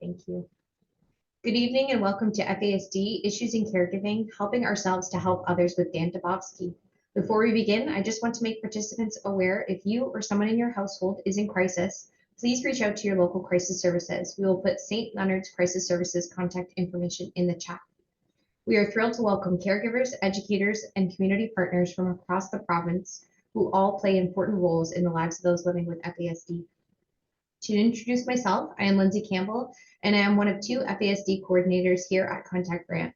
Thank you. Good evening and welcome to FASD, Issues in Caregiving, Helping Ourselves to Help Others with Dan Dubovsky. Before we begin, I just want to make participants aware if you or someone in your household is in crisis, please reach out to your local crisis services. We will put St. Leonard's Crisis Services contact information in the chat. We are thrilled to welcome caregivers, educators, and community partners from across the province who all play important roles in the lives of those living with FASD. To introduce myself, I am Lindsay Campbell, and I am one of two FASD coordinators here at Contact Grant.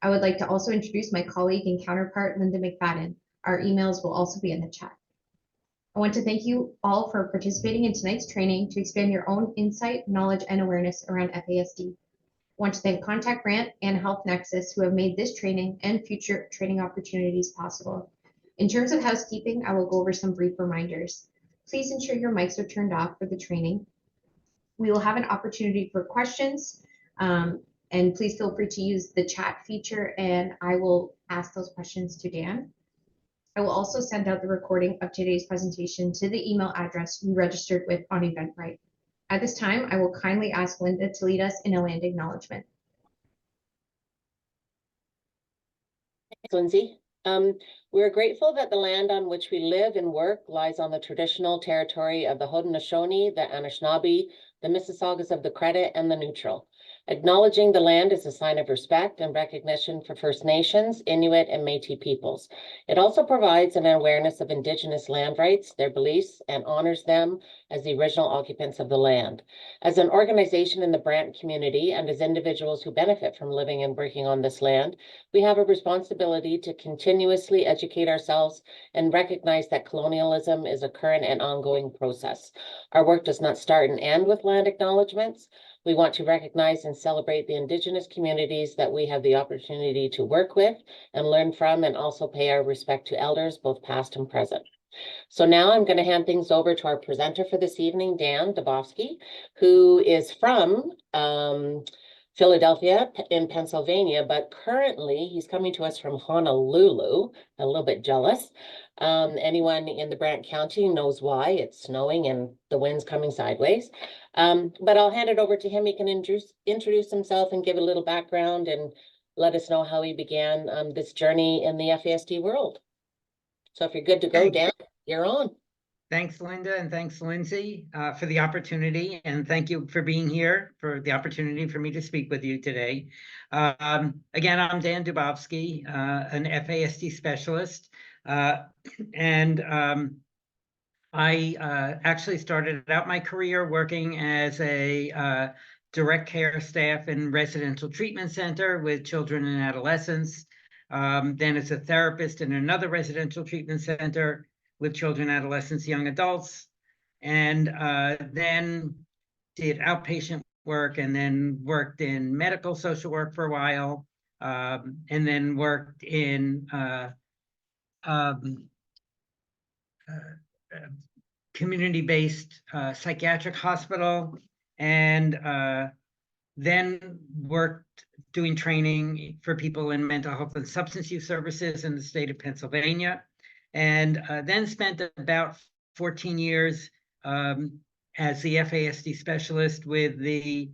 I would like to also introduce my colleague and counterpart, Linda McFadden. Our emails will also be in the chat. I want to thank you all for participating in tonight's training to expand your own insight, knowledge, and awareness around FASD. I want to thank Contact Grant and Health Nexus who have made this training and future training opportunities possible. In terms of housekeeping, I will go over some brief reminders. Please ensure your mics are turned off for the training. We will have an opportunity for questions, and please feel free to use the chat feature and I will ask those questions to Dan. I will also send out the recording of today's presentation to the email address you registered with on Eventbrite. At this time, I will kindly ask Linda to lead us in a land acknowledgement. Thanks, Lindsay. We're grateful that the land on which we live and work lies on the traditional territory of the Haudenosaunee, the Anishinaabe, the Mississaugas of the Credit, and the Neutral. Acknowledging the land is a sign of respect and recognition for First Nations, Inuit, and Métis peoples. It also provides an awareness of Indigenous land rights, their beliefs, and honors them as the original occupants of the land. As an organization in the Brant community and as individuals who benefit from living and working on this land, we have a responsibility to continuously educate ourselves and recognize that colonialism is a current and ongoing process. Our work does not start and end with land acknowledgements. We want to recognize and celebrate the Indigenous communities that we have the opportunity to work with and learn from, and also pay our respect to elders, both past and present. So now I'm going to hand things over to our presenter for this evening, Dan Dubovsky, who is from Philadelphia in Pennsylvania, but currently he's coming to us from Honolulu. A little bit jealous. Anyone in the Brant County knows why. It's snowing and the wind's coming sideways. But I'll hand it over to him. He can introduce himself and give a little background and let us know how he began this journey in the FASD world. So if you're good to go, Dan, you're on. Thanks, Linda, and thanks, Lindsay, for the opportunity. And thank you for being here, for the opportunity for me to speak with you today. Again, I'm Dan Dubovsky, an FASD specialist. I actually started out my career working as a direct care staff in residential treatment center with children and adolescents, then as a therapist in another residential treatment center with children, adolescents, young adults, and then did outpatient work and then worked in medical social work for a while, and then worked in community-based psychiatric hospital, and then worked doing training for people in mental health and substance use services in the state of Pennsylvania, and then spent about 14 years as the FASD specialist with the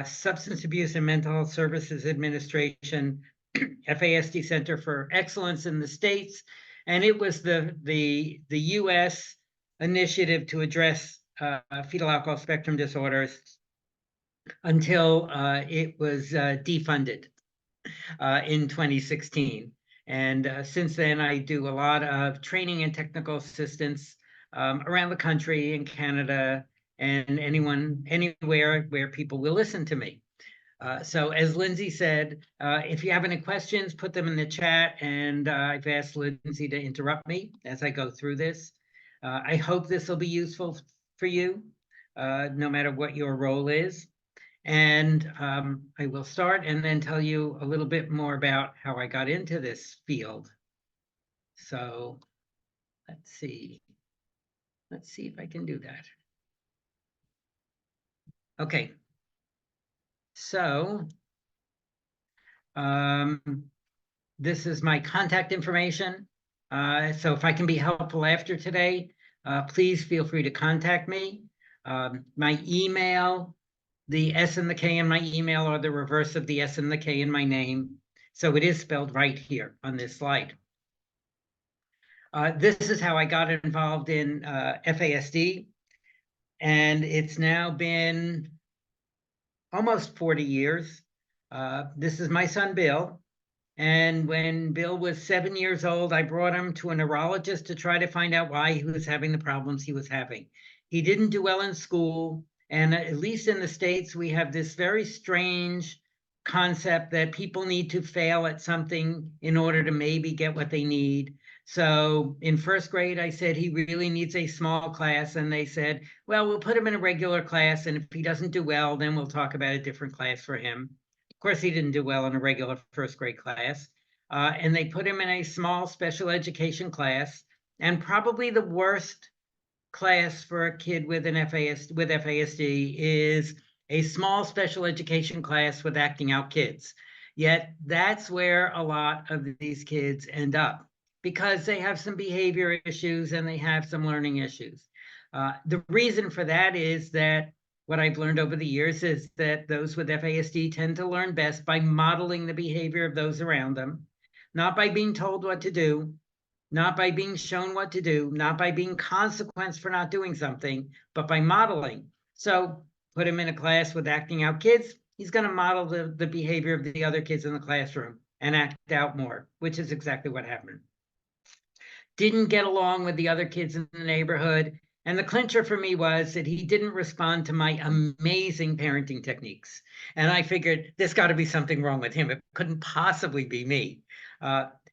Substance Abuse and Mental Health Services Administration FASD Center for Excellence in the States. And it was the U.S. initiative to address fetal alcohol spectrum disorders until it was defunded in 2016. And since then, I do a lot of training and technical assistance around the country, in Canada, and anywhere where people will listen to me. So as Lindsay said, if you have any questions, put them in the chat, and I've asked Lindsay to interrupt me as I go through this. I hope this will be useful for you, no matter what your role is. And I will start and then tell you a little bit more about how I got into this field. So let's see if I can do that. Okay. So this is my contact information. So if I can be helpful after today, please feel free to contact me. My email The S and the K in my email are the reverse of the S and the K in my name. So it is spelled right here on this slide. This is how I got involved in FASD. And it's now been almost 40 years. This is my son, Bill. And when Bill was 7 years old, I brought him to a neurologist to try to find out why he was having the problems he was having. He didn't do well in school. And at least in the States, we have this very strange concept that people need to fail at something in order to maybe get what they need. So in first grade, I said he really needs a small class. And they said, well, we'll put him in a regular class. And if he doesn't do well, then we'll talk about a different class for him. Of course, he didn't do well in a regular first grade class. And they put him in a small special education class. And probably the worst class for a kid with an FASD is a small special education class with acting out kids. Yet that's where a lot of these kids end up because they have some behavior issues and they have some learning issues. The reason for that is that what I've learned over the years is that those with FASD tend to learn best by modeling the behavior of those around them, not by being told what to do, not by being shown what to do, not by being consequenced for not doing something, but by modeling. So put him in a class with acting out kids, he's going to model the behavior of the other kids in the classroom and act out more, which is exactly what happened. Didn't get along with the other kids in the neighborhood. And the clincher for me was that he didn't respond to my amazing parenting techniques. And I figured there's got to be something wrong with him. It couldn't possibly be me.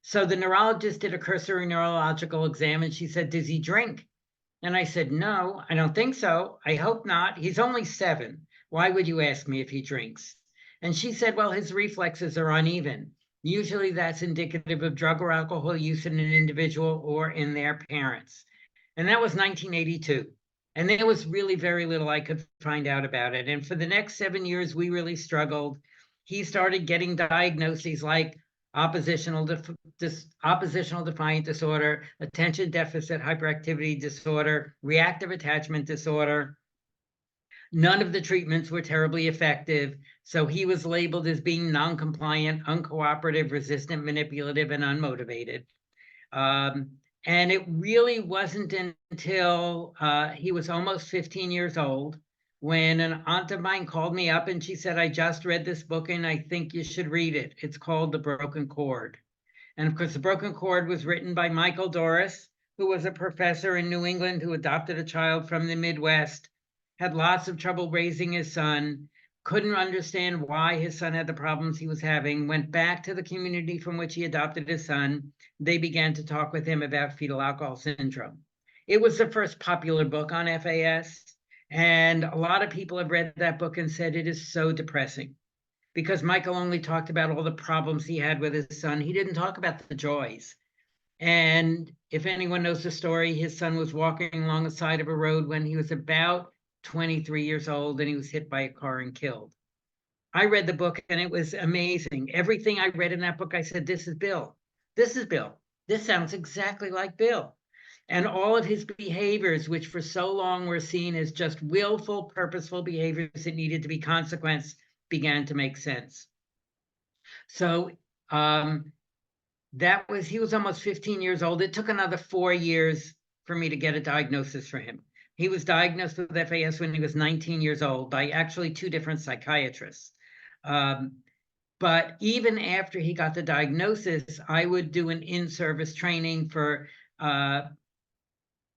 So the neurologist did a cursory neurological exam and she said, does he drink? And I said, no, I don't think so. I hope not. He's only 7. Why would you ask me if he drinks? And she said, well, his reflexes are uneven. Usually that's indicative of drug or alcohol use in an individual or in their parents. And that was 1982. And there was really very little I could find out about it. And for the next 7 years, we really struggled. He started getting diagnoses like oppositional defiant disorder, attention deficit hyperactivity disorder, reactive attachment disorder. None of the treatments were terribly effective. So he was labeled as being non-compliant, uncooperative, resistant, manipulative, and unmotivated. And it really wasn't until he was almost 15 years old when an aunt of mine called me up and she said, I just read this book and I think you should read it. It's called The Broken Cord. And of course, The Broken Cord was written by Michael Doris, who was a professor in New England who adopted a child from the Midwest, had lots of trouble raising his son, couldn't understand why his son had the problems he was having, went back to the community from which he adopted his son. They began to talk with him about fetal alcohol syndrome. It was the first popular book on FAS. And a lot of people have read that book and said it is so depressing because Michael only talked about all the problems he had with his son. He didn't talk about the joys. And if anyone knows the story, his son was walking along the side of a road when he was about 23 years old and he was hit by a car and killed. I read the book and it was amazing. Everything I read in that book, I said, this is Bill. This is Bill. This sounds exactly like Bill. And all of his behaviors, which for so long were seen as just willful, purposeful behaviors that needed to be consequenced, began to make sense. So he was almost 15 years old. It took another 4 years for me to get a diagnosis for him. He was diagnosed with FAS when he was 19 years old by actually 2 different psychiatrists. But even after he got the diagnosis, I would do an in-service training for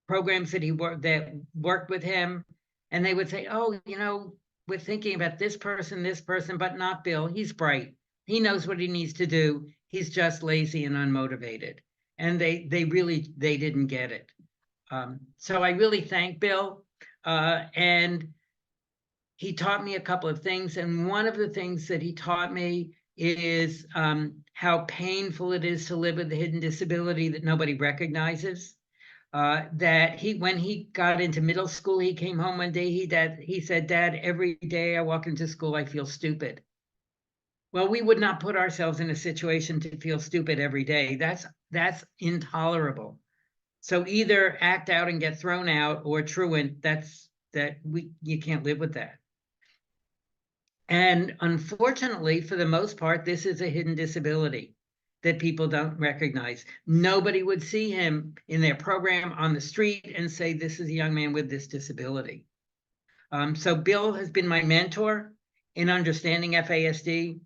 programs that worked with him. And they would say, oh, we're thinking about this person, but not Bill. He's bright. He knows what he needs to do. He's just lazy and unmotivated. And they didn't get it. So I really thank Bill. And he taught me a couple of things. And one of the things that he taught me is how painful it is to live with a hidden disability that nobody recognizes. That when he got into middle school, he came home one day, he said, Dad, every day I walk into school, I feel stupid. Well, we would not put ourselves in a situation to feel stupid every day. That's intolerable. So either act out and get thrown out or truant, you can't live with that. And unfortunately, for the most part, this is a hidden disability that people don't recognize. Nobody would see him in their program on the street and say, this is a young man with this disability. So Bill has been my mentor in understanding FASD,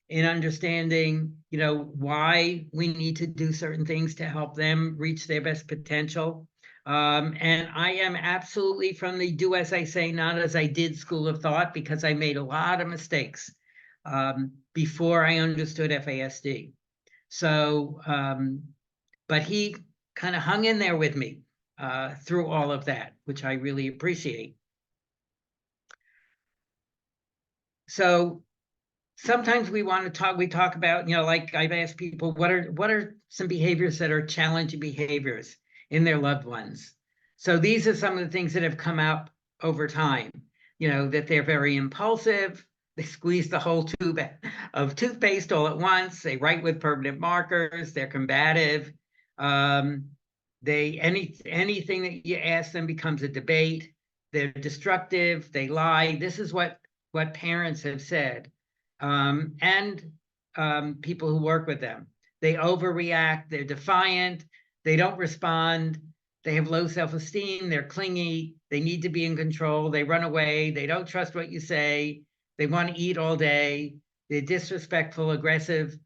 in understanding, why we need to do certain things to help them reach their best potential. And I am absolutely from the do as I say, not as I did school of thought, because I made a lot of mistakes before I understood FASD. So, but he kind of hung in there with me through all of that, which I really appreciate. So sometimes we talk about, like I've asked people, what are some behaviors that are challenging behaviors in their loved ones? So these are some of the things that have come up over time, that they're very impulsive, they squeeze the whole tube of toothpaste all at once, they write with permanent markers, they're combative, anything that you ask them becomes a debate, they're destructive, they lie. This is what parents have said. And people who work with them. They overreact, they're defiant, they don't respond, they have low self-esteem, they're clingy, they need to be in control, they run away, they don't trust what you say, they want to eat all day, they're disrespectful, aggressive,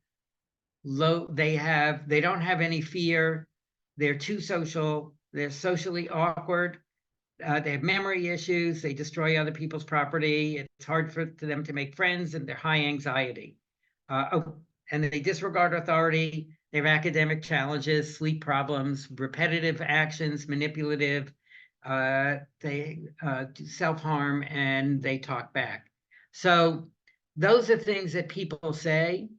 they don't have any fear, they're too social, they're socially awkward, they have memory issues, they destroy other people's property, it's hard for them to make friends, and they're high anxiety. And they disregard authority, they have academic challenges, sleep problems, repetitive actions, manipulative, they do self-harm, and they talk back. So those are things that people say.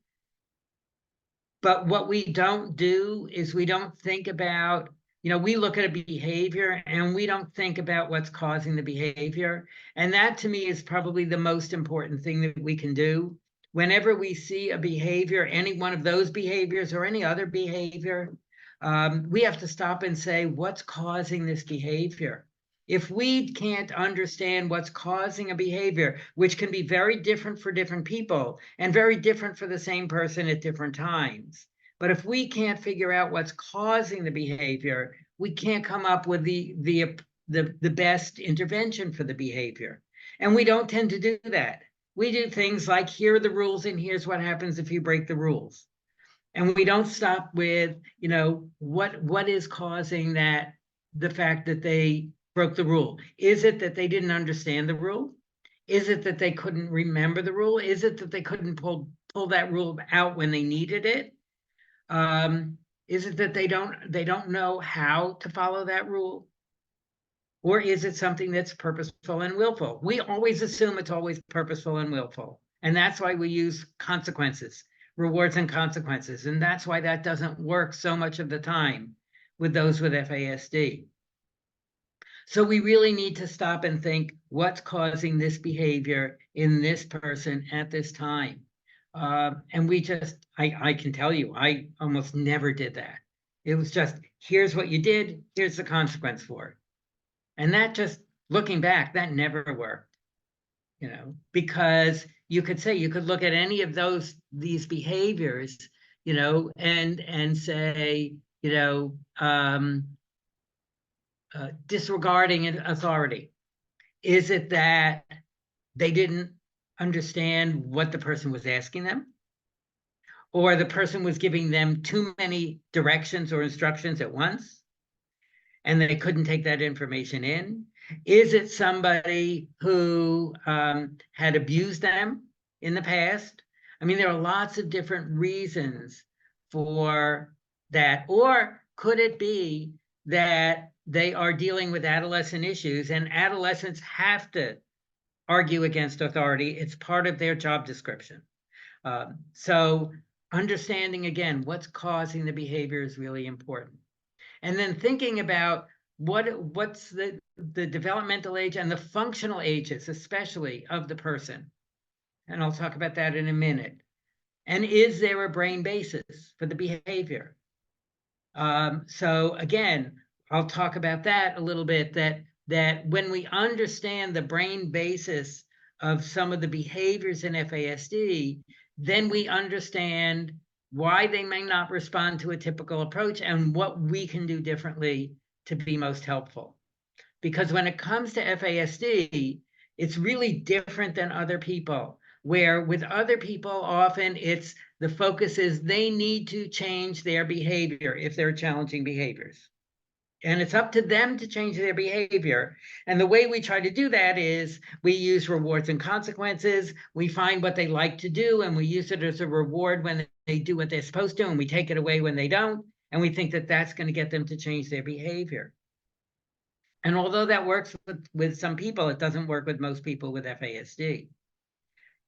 But what we don't do is we don't think about, we look at a behavior and we don't think about what's causing the behavior. And that to me is probably the most important thing that we can do. Whenever we see a behavior, any one of those behaviors or any other behavior, we have to stop and say, what's causing this behavior? If we can't understand what's causing a behavior, which can be very different for different people and very different for the same person at different times. But if we can't figure out what's causing the behavior, we can't come up with the best intervention for the behavior. And we don't tend to do that. We do things like, here are the rules and here's what happens if you break the rules. And we don't stop with, what is causing that, the fact that they broke the rule. Is it that they didn't understand the rule? Is it that they couldn't remember the rule? Is it that they couldn't pull that rule out when they needed it? Is it that they don't know how to follow that rule? Or is it something that's purposeful and willful? We always assume it's always purposeful and willful. And that's why we use consequences, rewards and consequences. And that's why that doesn't work so much of the time with those with FASD. So we really need to stop and think, what's causing this behavior in this person at this time? And we just, I can tell you, I almost never did that. It was just, here's what you did, here's the consequence for it. And that just, looking back, that never worked, because you could look at any of these behaviors, and say, disregarding authority. Is it that they didn't understand what the person was asking them? Or the person was giving them too many directions or instructions at once, and they couldn't take that information in? Is it somebody who had abused them in the past? I mean, there are lots of different reasons for that. Or could it be that they are dealing with adolescent issues, and adolescents have to argue against authority? It's part of their job description. So understanding, again, what's causing the behavior is really important. And then thinking about what's the developmental age and the functional ages, especially, of the person. And I'll talk about that in a minute. And is there a brain basis for the behavior? So again, I'll talk about that a little bit, that when we understand the brain basis of some of the behaviors in FASD, then we understand why they may not respond to a typical approach and what we can do differently to be most helpful. Because when it comes to FASD, it's really different than other people, where with other people, often it's the focus is they need to change their behavior if they're challenging behaviors. And it's up to them to change their behavior. And the way we try to do that is we use rewards and consequences. We find what they like to do, and we use it as a reward when they do what they're supposed to, and we take it away when they don't. And we think that that's going to get them to change their behavior. And although that works with some people, it doesn't work with most people with FASD.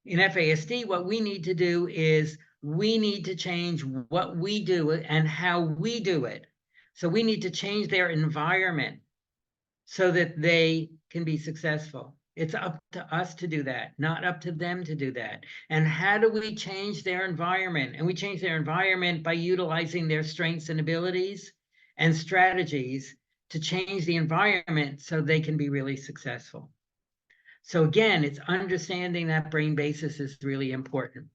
In FASD, what we need to do is we need to change what we do and how we do it. So we need to change their environment so that they can be successful. It's up to us to do that, not up to them to do that. And how do we change their environment? And we change their environment by utilizing their strengths and abilities and strategies to change the environment so they can be really successful. So again, it's understanding that brain basis is really important.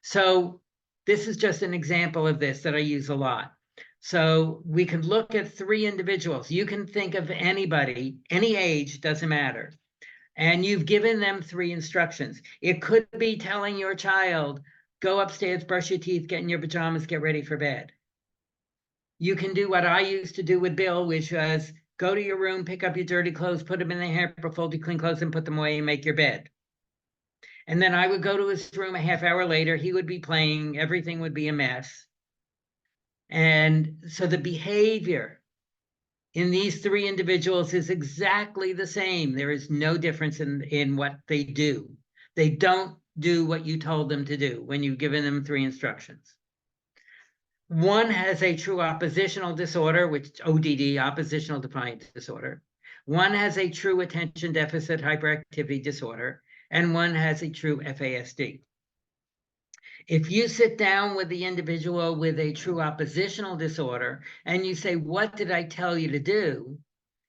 So this is just an example of this that I use a lot. So we can look at 3 individuals. You can think of anybody, any age, doesn't matter. And you've given them 3 instructions. It could be telling your child, go upstairs, brush your teeth, get in your pajamas, get ready for bed. You can do what I used to do with Bill, which was go to your room, pick up your dirty clothes, put them in the hamper, fold your clean clothes and put them away and make your bed. And then I would go to his room a half hour later, he would be playing, everything would be a mess. And so the behavior in these 3 individuals is exactly the same. There is no difference in what they do. They don't do what you told them to do when you've given them 3 instructions. One has a true oppositional disorder, which ODD, oppositional defiant disorder. One has a true attention deficit hyperactivity disorder, and one has a true FASD. If you sit down with the individual with a true oppositional disorder and you say, what did I tell you to do?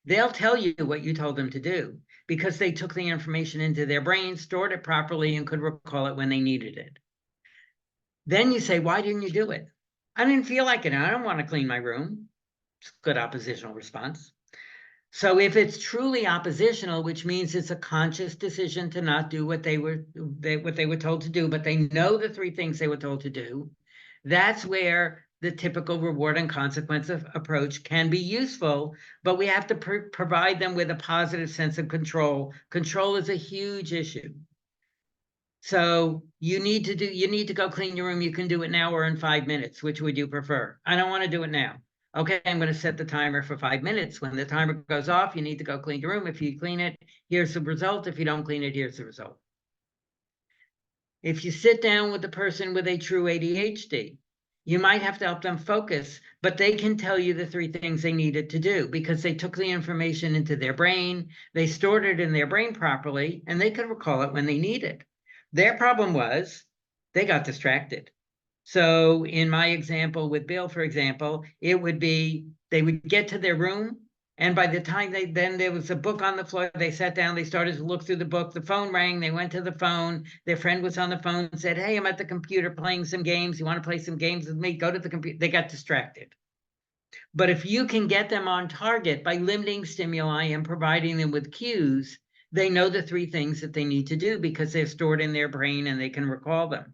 They'll tell you what you told them to do because they took the information into their brain, stored it properly, and could recall it when they needed it. Then you say, why didn't you do it? I didn't feel like it. I don't want to clean my room. It's a good oppositional response. So if it's truly oppositional, which means it's a conscious decision to not do what they were told to do, but they know the 3 things they were told to do, that's where the typical reward and consequence approach can be useful, but we have to provide them with a positive sense of control. Control is a huge issue. So you need to go clean your room. You can do it now or in 5 minutes. Which would you prefer? I don't want to do it now. Okay, I'm going to set the timer for 5 minutes. When the timer goes off, you need to go clean your room. If you clean it, here's the result. If you don't clean it, here's the result. If you sit down with the person with a true ADHD, you might have to help them focus, but they can tell you the 3 things they needed to do because they took the information into their brain, they stored it in their brain properly, and they could recall it when they need it. Their problem was they got distracted. So in my example with Bill, for example, it would be they would get to their room, and by the time then there was a book on the floor, they sat down, they started to look through the book, the phone rang, they went to the phone, their friend was on the phone and said, hey, I'm at the computer playing some games. You want to play some games with me? Go to the computer. They got distracted. But if you can get them on target by limiting stimuli and providing them with cues, they know the 3 things that they need to do because they're stored in their brain and they can recall them.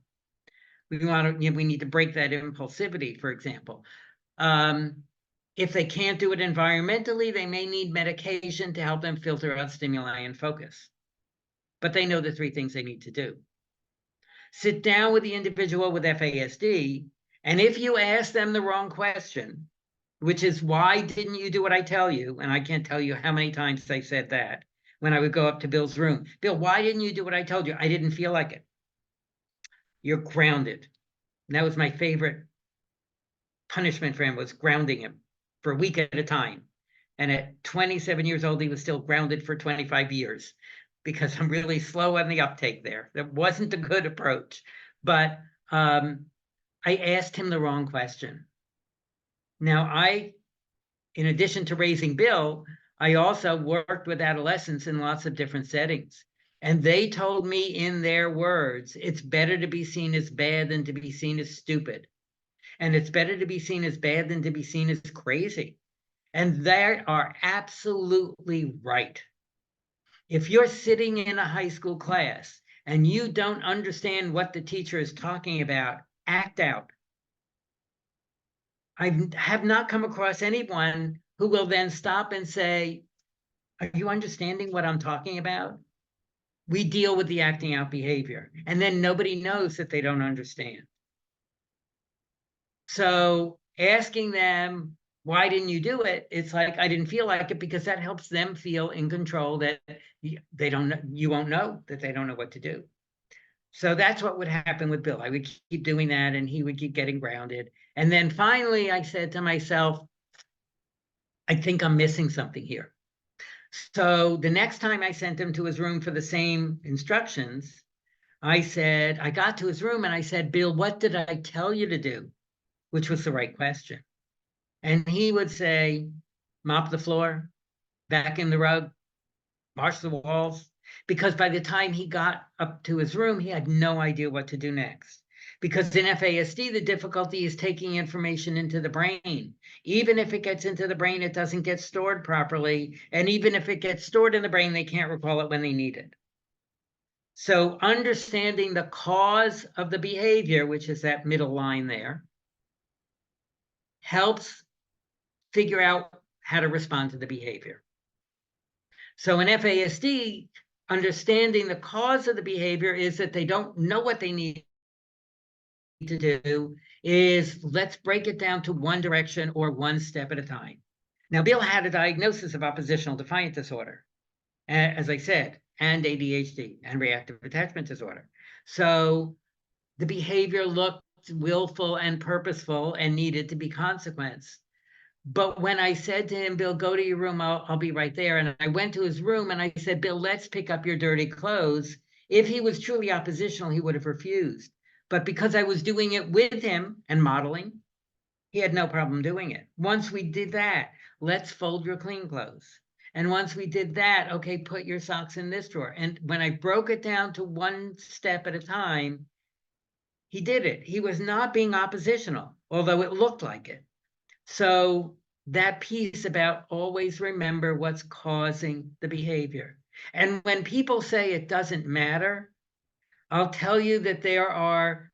We need to break that impulsivity, for example. If they can't do it environmentally, they may need medication to help them filter out stimuli and focus. But they know the 3 things they need to do. Sit down with the individual with FASD, and if you ask them the wrong question, which is, why didn't you do what I tell you? And I can't tell you how many times I said that when I would go up to Bill's room. Bill, why didn't you do what I told you? I didn't feel like it. You're grounded. And that was my favorite punishment for him, was grounding him for a week at a time. And at 27 years old, he was still grounded for 25 years because I'm really slow on the uptake there. That wasn't a good approach. But I asked him the wrong question. Now, in addition to raising Bill, I also worked with adolescents in lots of different settings. And they told me in their words, it's better to be seen as bad than to be seen as stupid. And it's better to be seen as bad than to be seen as crazy. And they are absolutely right. If you're sitting in a high school class and you don't understand what the teacher is talking about, act out. I have not come across anyone who will then stop and say, are you understanding what I'm talking about? We deal with the acting out behavior, and then nobody knows that they don't understand. So asking them, why didn't you do it? It's like, I didn't feel like it, because that helps them feel in control, that they don't know, you won't know that they don't know what to do. So that's what would happen with Bill. I would keep doing that and he would keep getting grounded. And then finally I said to myself, I think I'm missing something here. So the next time I sent him to his room for the same instructions, I got to his room and I said, Bill, what did I tell you to do? Which was the right question. And he would say, mop the floor, vacuum the rug, wash the walls. Because by the time he got up to his room, he had no idea what to do next. Because in FASD, the difficulty is taking information into the brain. Even if it gets into the brain, it doesn't get stored properly. And even if it gets stored in the brain, they can't recall it when they need it. So understanding the cause of the behavior, which is that middle line there, helps figure out how to respond to the behavior. So in FASD, understanding the cause of the behavior is that they don't know what they need to do, is let's break it down to one direction or one step at a time. Now, Bill had a diagnosis of oppositional defiant disorder, as I said, and ADHD and reactive attachment disorder. So the behavior looked willful and purposeful and needed to be consequenced. But when I said to him, Bill, go to your room, I'll be right there. And I went to his room and I said, Bill, let's pick up your dirty clothes. If he was truly oppositional, he would have refused. But because I was doing it with him and modeling, he had no problem doing it. Once we did that, let's fold your clean clothes. And once we did that, okay, put your socks in this drawer. And when I broke it down to one step at a time, he did it. He was not being oppositional, although it looked like it. So that piece about always remember what's causing the behavior. And when people say it doesn't matter, I'll tell you that there are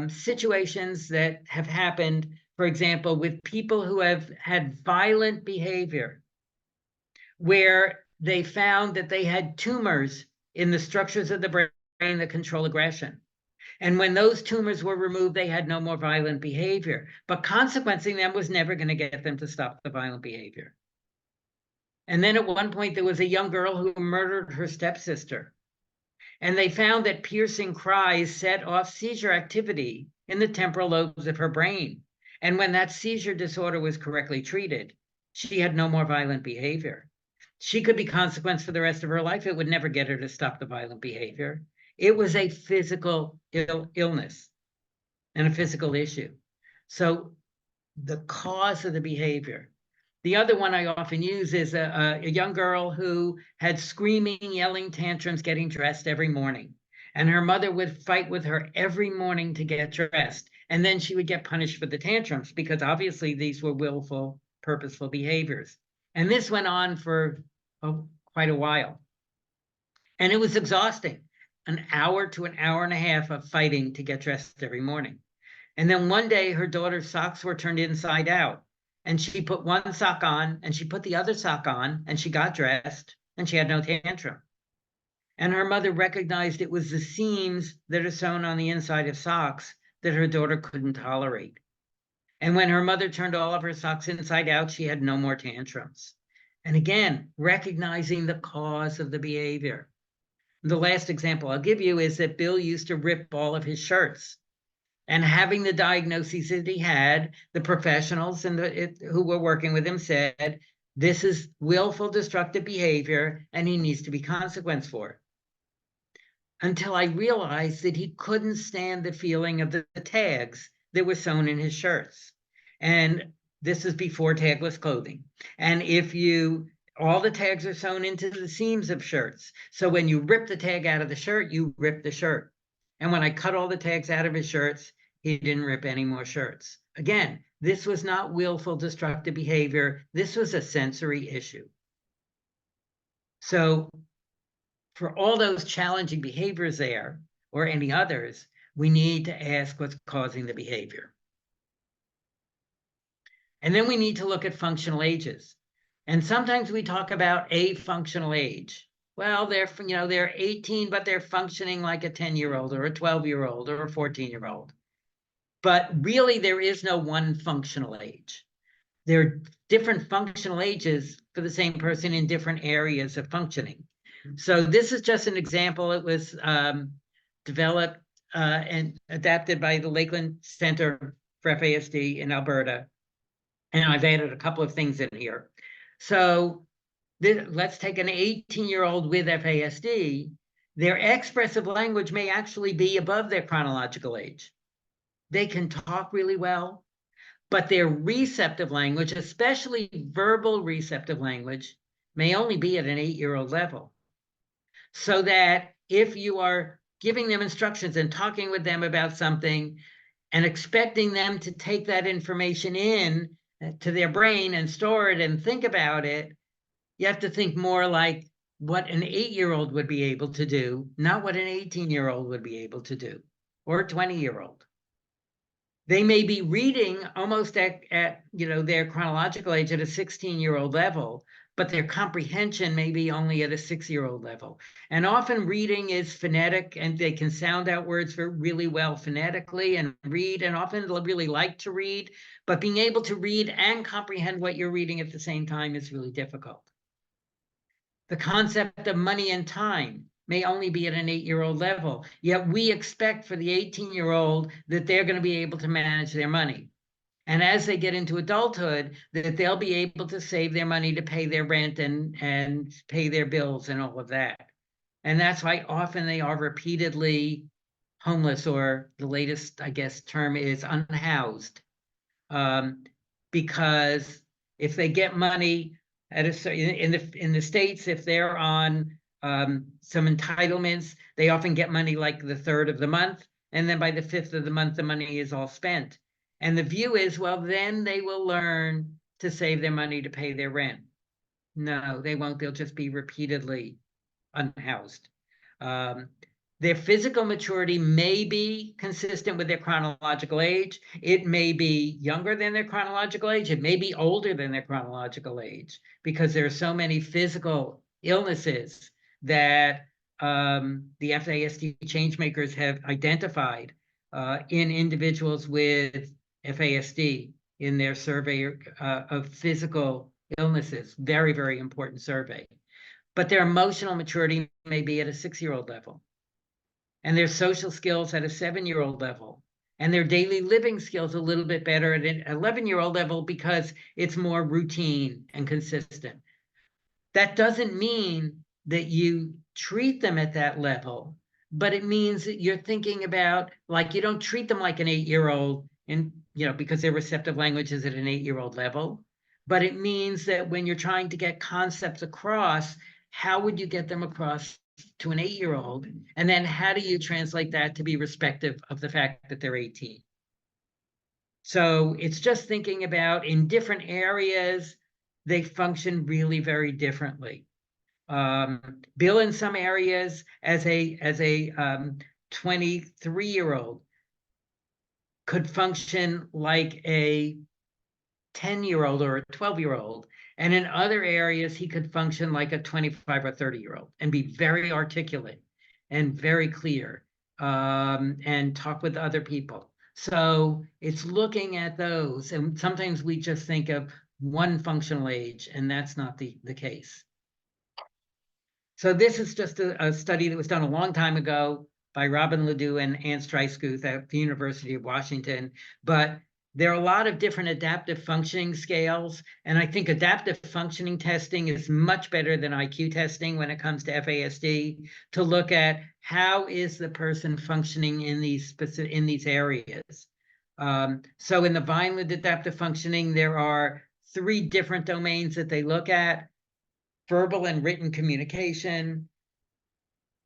situations that have happened, for example, with people who have had violent behavior, where they found that they had tumors in the structures of the brain that control aggression. And when those tumors were removed, they had no more violent behavior. But consequencing them was never going to get them to stop the violent behavior. And then at one point, there was a young girl who murdered her stepsister. And they found that piercing cries set off seizure activity in the temporal lobes of her brain. And when that seizure disorder was correctly treated, she had no more violent behavior. She could be consequenced for the rest of her life. It would never get her to stop the violent behavior. It was a physical illness and a physical issue. So the cause of the behavior. The other one I often use is a young girl who had screaming, yelling tantrums getting dressed every morning. And her mother would fight with her every morning to get dressed. And then she would get punished for the tantrums, because obviously these were willful, purposeful behaviors. And this went on for quite a while. And it was exhausting. An hour to an hour and a half of fighting to get dressed every morning. And then one day her daughter's socks were turned inside out, and she put one sock on and she put the other sock on and she got dressed and she had no tantrum. And her mother recognized it was the seams that are sewn on the inside of socks that her daughter couldn't tolerate. And when her mother turned all of her socks inside out, she had no more tantrums. And again, recognizing the cause of the behavior. The last example I'll give you is that Bill used to rip all of his shirts. And having the diagnoses that he had, the professionals who were working with him said, this is willful destructive behavior and he needs to be consequenced for it. Until I realized that he couldn't stand the feeling of the tags that were sewn in his shirts. And this is before tagless clothing. And if you all the tags are sewn into the seams of shirts. So when you rip the tag out of the shirt, you rip the shirt. And when I cut all the tags out of his shirts, he didn't rip any more shirts. Again, this was not willful destructive behavior. This was a sensory issue. So for all those challenging behaviors there, or any others, we need to ask what's causing the behavior. And then we need to look at functional ages. And sometimes we talk about a functional age. Well, they're 18, but they're functioning like a 10-year-old or a 12-year-old or a 14-year-old. But really, there is no one functional age. There are different functional ages for the same person in different areas of functioning. So this is just an example. It was developed and adapted by the Lakeland Center for FASD in Alberta. And I've added a couple of things in here. So let's take an 18-year-old with FASD. Their expressive language may actually be above their chronological age. They can talk really well, but their receptive language, especially verbal receptive language, may only be at an 8-year-old level. So that if you are giving them instructions and talking with them about something and expecting them to take that information in to their brain and store it and think about it, you have to think more like what an 8-year-old would be able to do, not what an 18-year-old would be able to do, or a 20-year-old. They may be reading almost at their chronological age at a 16-year-old level, but their comprehension may be only at a 6-year-old level. And often reading is phonetic, and they can sound out words really well phonetically and read, and often they'll really like to read, but being able to read and comprehend what you're reading at the same time is really difficult. The concept of money and time may only be at an 8-year-old level, yet we expect for the 18-year-old that they're going to be able to manage their money. And as they get into adulthood, that they'll be able to save their money to pay their rent and pay their bills and all of that. And that's why often they are repeatedly homeless, or the latest, I guess, term is unhoused. Because if they get money at in the States, if they're on some entitlements, they often get money like the 3rd of the month, and then by the 5th of the month, the money is all spent. And the view is, well, then they will learn to save their money to pay their rent. No, they won't. They'll just be repeatedly unhoused. Their physical maturity may be consistent with their chronological age. It may be younger than their chronological age. It may be older than their chronological age, because there are so many physical illnesses that the FASD changemakers have identified in individuals with FASD in their survey of physical illnesses. Very, very important survey. But their emotional maturity may be at a 6-year-old level, and their social skills at a 7-year-old level, and their daily living skills a little bit better at an 11-year-old level, because it's more routine and consistent. That doesn't mean that you treat them at that level, but it means that you're thinking about, like, you don't treat them like an 8-year-old, and because their receptive language is at an 8-year-old level. But it means that when you're trying to get concepts across, how would you get them across to an 8-year-old? And then how do you translate that to be respective of the fact that they're 18? So it's just thinking about, in different areas, they function really very differently. Bill, in some areas, as a 23-year-old, could function like a 10-year-old or a 12-year-old. And in other areas, he could function like a 25 or 30-year-old and be very articulate and very clear, and talk with other people. So it's looking at those. And sometimes we just think of one functional age, and that's not the case. So this is just a study that was done a long time ago by Robin Ledoux and Ann Streiskuth at the University of Washington. But there are a lot of different adaptive functioning scales, and I think adaptive functioning testing is much better than IQ testing when it comes to FASD, to look at how is the person functioning in these areas. So in the Vineland adaptive functioning, there are 3 different domains that they look at. verbal and written communication,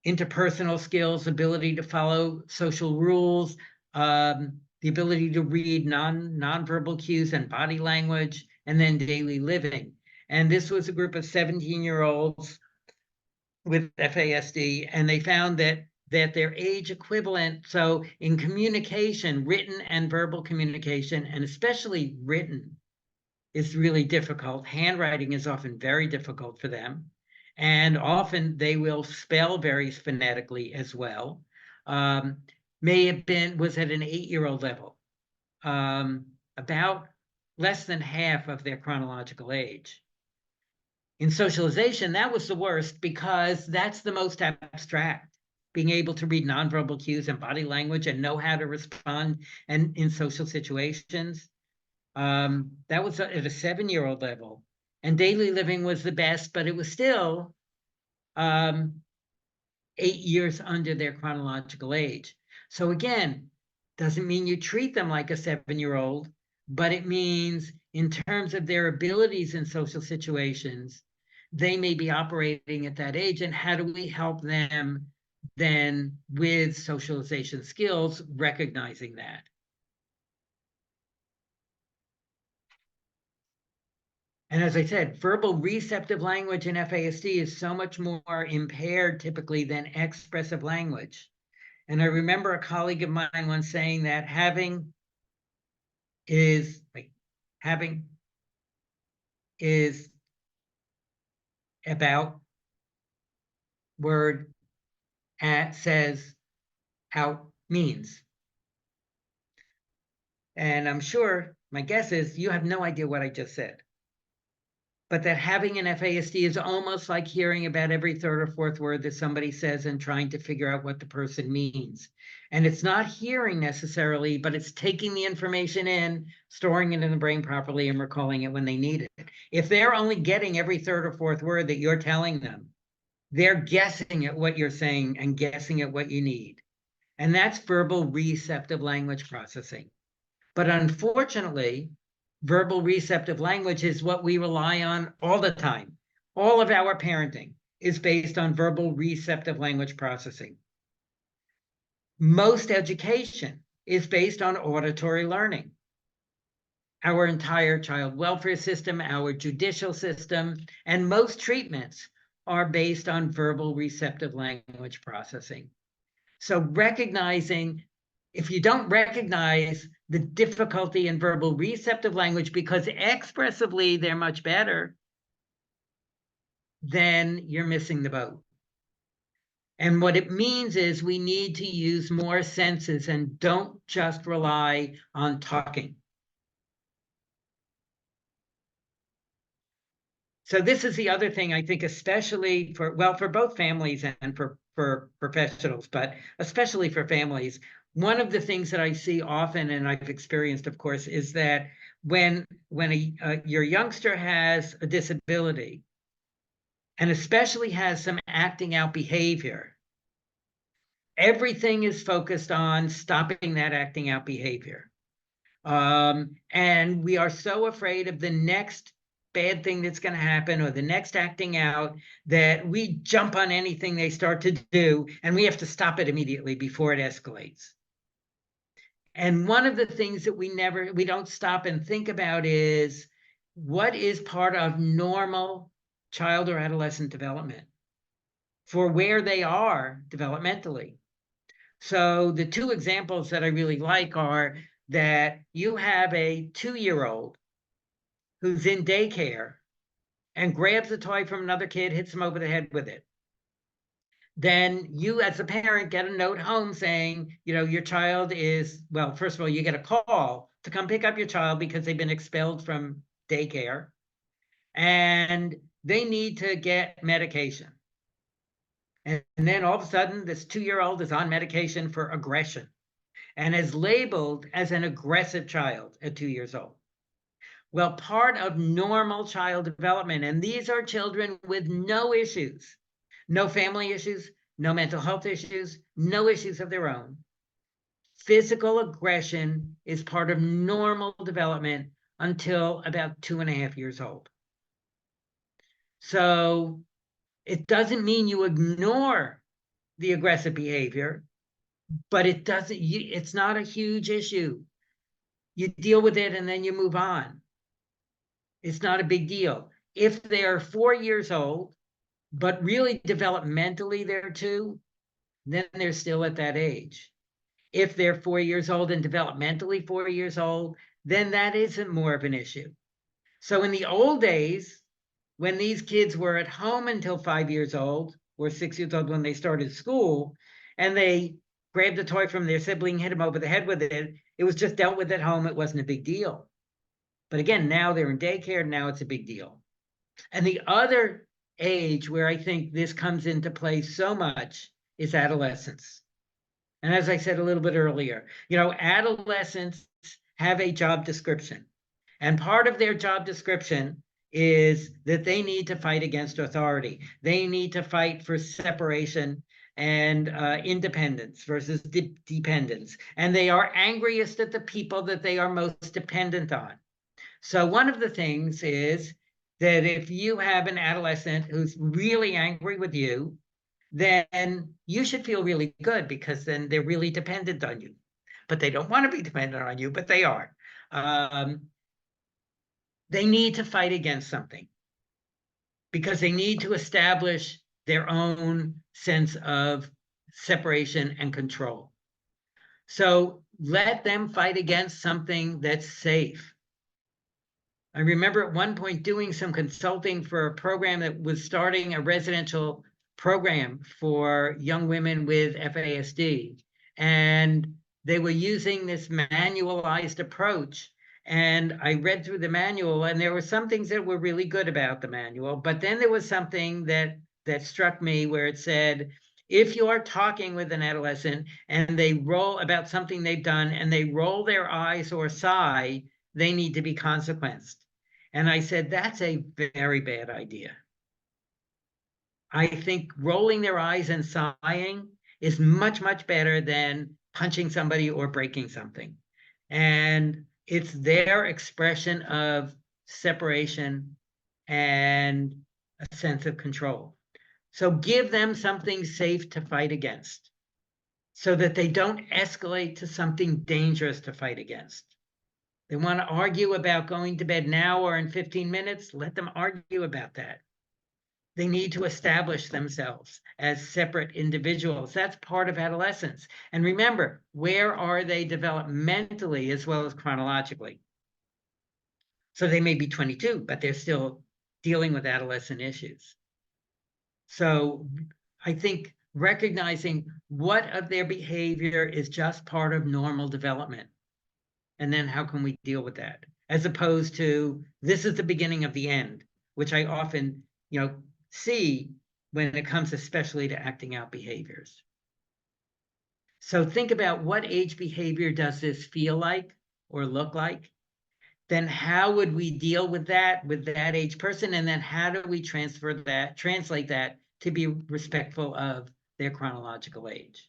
interpersonal skills, ability to follow social rules, the ability to read nonverbal cues and body language, and then daily living. And this was a group of 17-year-olds with FASD, and they found that their age equivalent, so in communication, written and verbal communication, and especially written, is really difficult. Handwriting is often very difficult for them. And often they will spell very phonetically as well. Was at an 8-year-old level, about less than half of their chronological age. In socialization, that was the worst because that's the most abstract. Being able to read nonverbal cues and body language and know how to respond and in social situations. That was at a 7-year-old level. And daily living was the best, but it was still 8 years under their chronological age. So again, doesn't mean you treat them like a 7-year-old, but it means in terms of their abilities in social situations, they may be operating at that age. And how do we help them then with socialization skills, recognizing that? And as I said, verbal receptive language in FASD is so much more impaired typically than expressive language. And I remember a colleague of mine once saying that having is about word at says out means. And I'm sure, my guess is you have no idea what I just said. But that having an FASD is almost like hearing about every third or fourth word that somebody says and trying to figure out what the person means. And it's not hearing necessarily, but it's taking the information in, storing it in the brain properly, and recalling it when they need it. If they're only getting every third or fourth word that you're telling them, they're guessing at what you're saying and guessing at what you need. And that's verbal receptive language processing. But unfortunately, verbal receptive language is what we rely on all the time. All of our parenting is based on verbal receptive language processing. Most education is based on auditory learning. Our entire child welfare system, our judicial system, and most treatments are based on verbal receptive language processing. So recognizing, if you don't recognize the difficulty in verbal receptive language because expressively they're much better, then you're missing the boat. And what it means is we need to use more senses and don't just rely on talking. So this is the other thing I think, especially for both families and for professionals, but especially for families. One of the things that I see often, and I've experienced, of course, is that when your youngster has a disability, and especially has some acting out behavior, everything is focused on stopping that acting out behavior. And we are so afraid of the next bad thing that's going to happen or the next acting out that we jump on anything they start to do, and we have to stop it immediately before it escalates. And one of the things that we don't stop and think about is what is part of normal child or adolescent development for where they are developmentally. So the two examples that I really like are that you have a 2-year-old who's in daycare and grabs a toy from another kid, hits him over the head with it. Then you as a parent get a note home saying, your child is, well, first of all, you get a call to come pick up your child because they've been expelled from daycare and they need to get medication. And then all of a sudden, this 2-year-old is on medication for aggression and is labeled as an aggressive child at 2 years old. Well, part of normal child development, and these are children with no issues, no family issues, no mental health issues, no issues of their own. Physical aggression is part of normal development until about 2.5 years old. So it doesn't mean you ignore the aggressive behavior, but it's not a huge issue. You deal with it and then you move on. It's not a big deal. If they're 4 years old, but really developmentally they're 2, then they're still at that age. If they're 4 years old and developmentally 4 years old, then that isn't more of an issue. So in the old days, when these kids were at home until 5 years old or 6 years old when they started school, and they grabbed a toy from their sibling, hit him over the head with it, it was just dealt with at home. It wasn't a big deal. But again, now they're in daycare. Now it's a big deal. And the other age where I think this comes into play so much is adolescence. And as I said a little bit earlier, adolescents have a job description. And part of their job description is that they need to fight against authority. They need to fight for separation and independence versus dependence. And they are angriest at the people that they are most dependent on. So one of the things is that if you have an adolescent who's really angry with you, then you should feel really good, because then they're really dependent on you. But they don't want to be dependent on you, but they are. They need to fight against something because they need to establish their own sense of separation and control. So let them fight against something that's safe. I remember at one point doing some consulting for a program that was starting a residential program for young women with FASD. And they were using this manualized approach. And I read through the manual, and there were some things that were really good about the manual. But then there was something that struck me where it said, if you are talking with an adolescent and they roll about something they've done and they roll their eyes or sigh, they need to be consequenced. And I said, that's a very bad idea. I think rolling their eyes and sighing is much, much better than punching somebody or breaking something. And it's their expression of separation and a sense of control. So give them something safe to fight against so that they don't escalate to something dangerous to fight against. They want to argue about going to bed now or in 15 minutes, let them argue about that. They need to establish themselves as separate individuals. That's part of adolescence. And remember, where are they developmentally as well as chronologically? So they may be 22, but they're still dealing with adolescent issues. So I think recognizing what of their behavior is just part of normal development. And then how can we deal with that? As opposed to, this is the beginning of the end, which I often, see when it comes especially to acting out behaviors. So think about what age behavior does this feel like or look like? Then how would we deal with that age person? And then how do we translate that to be respectful of their chronological age?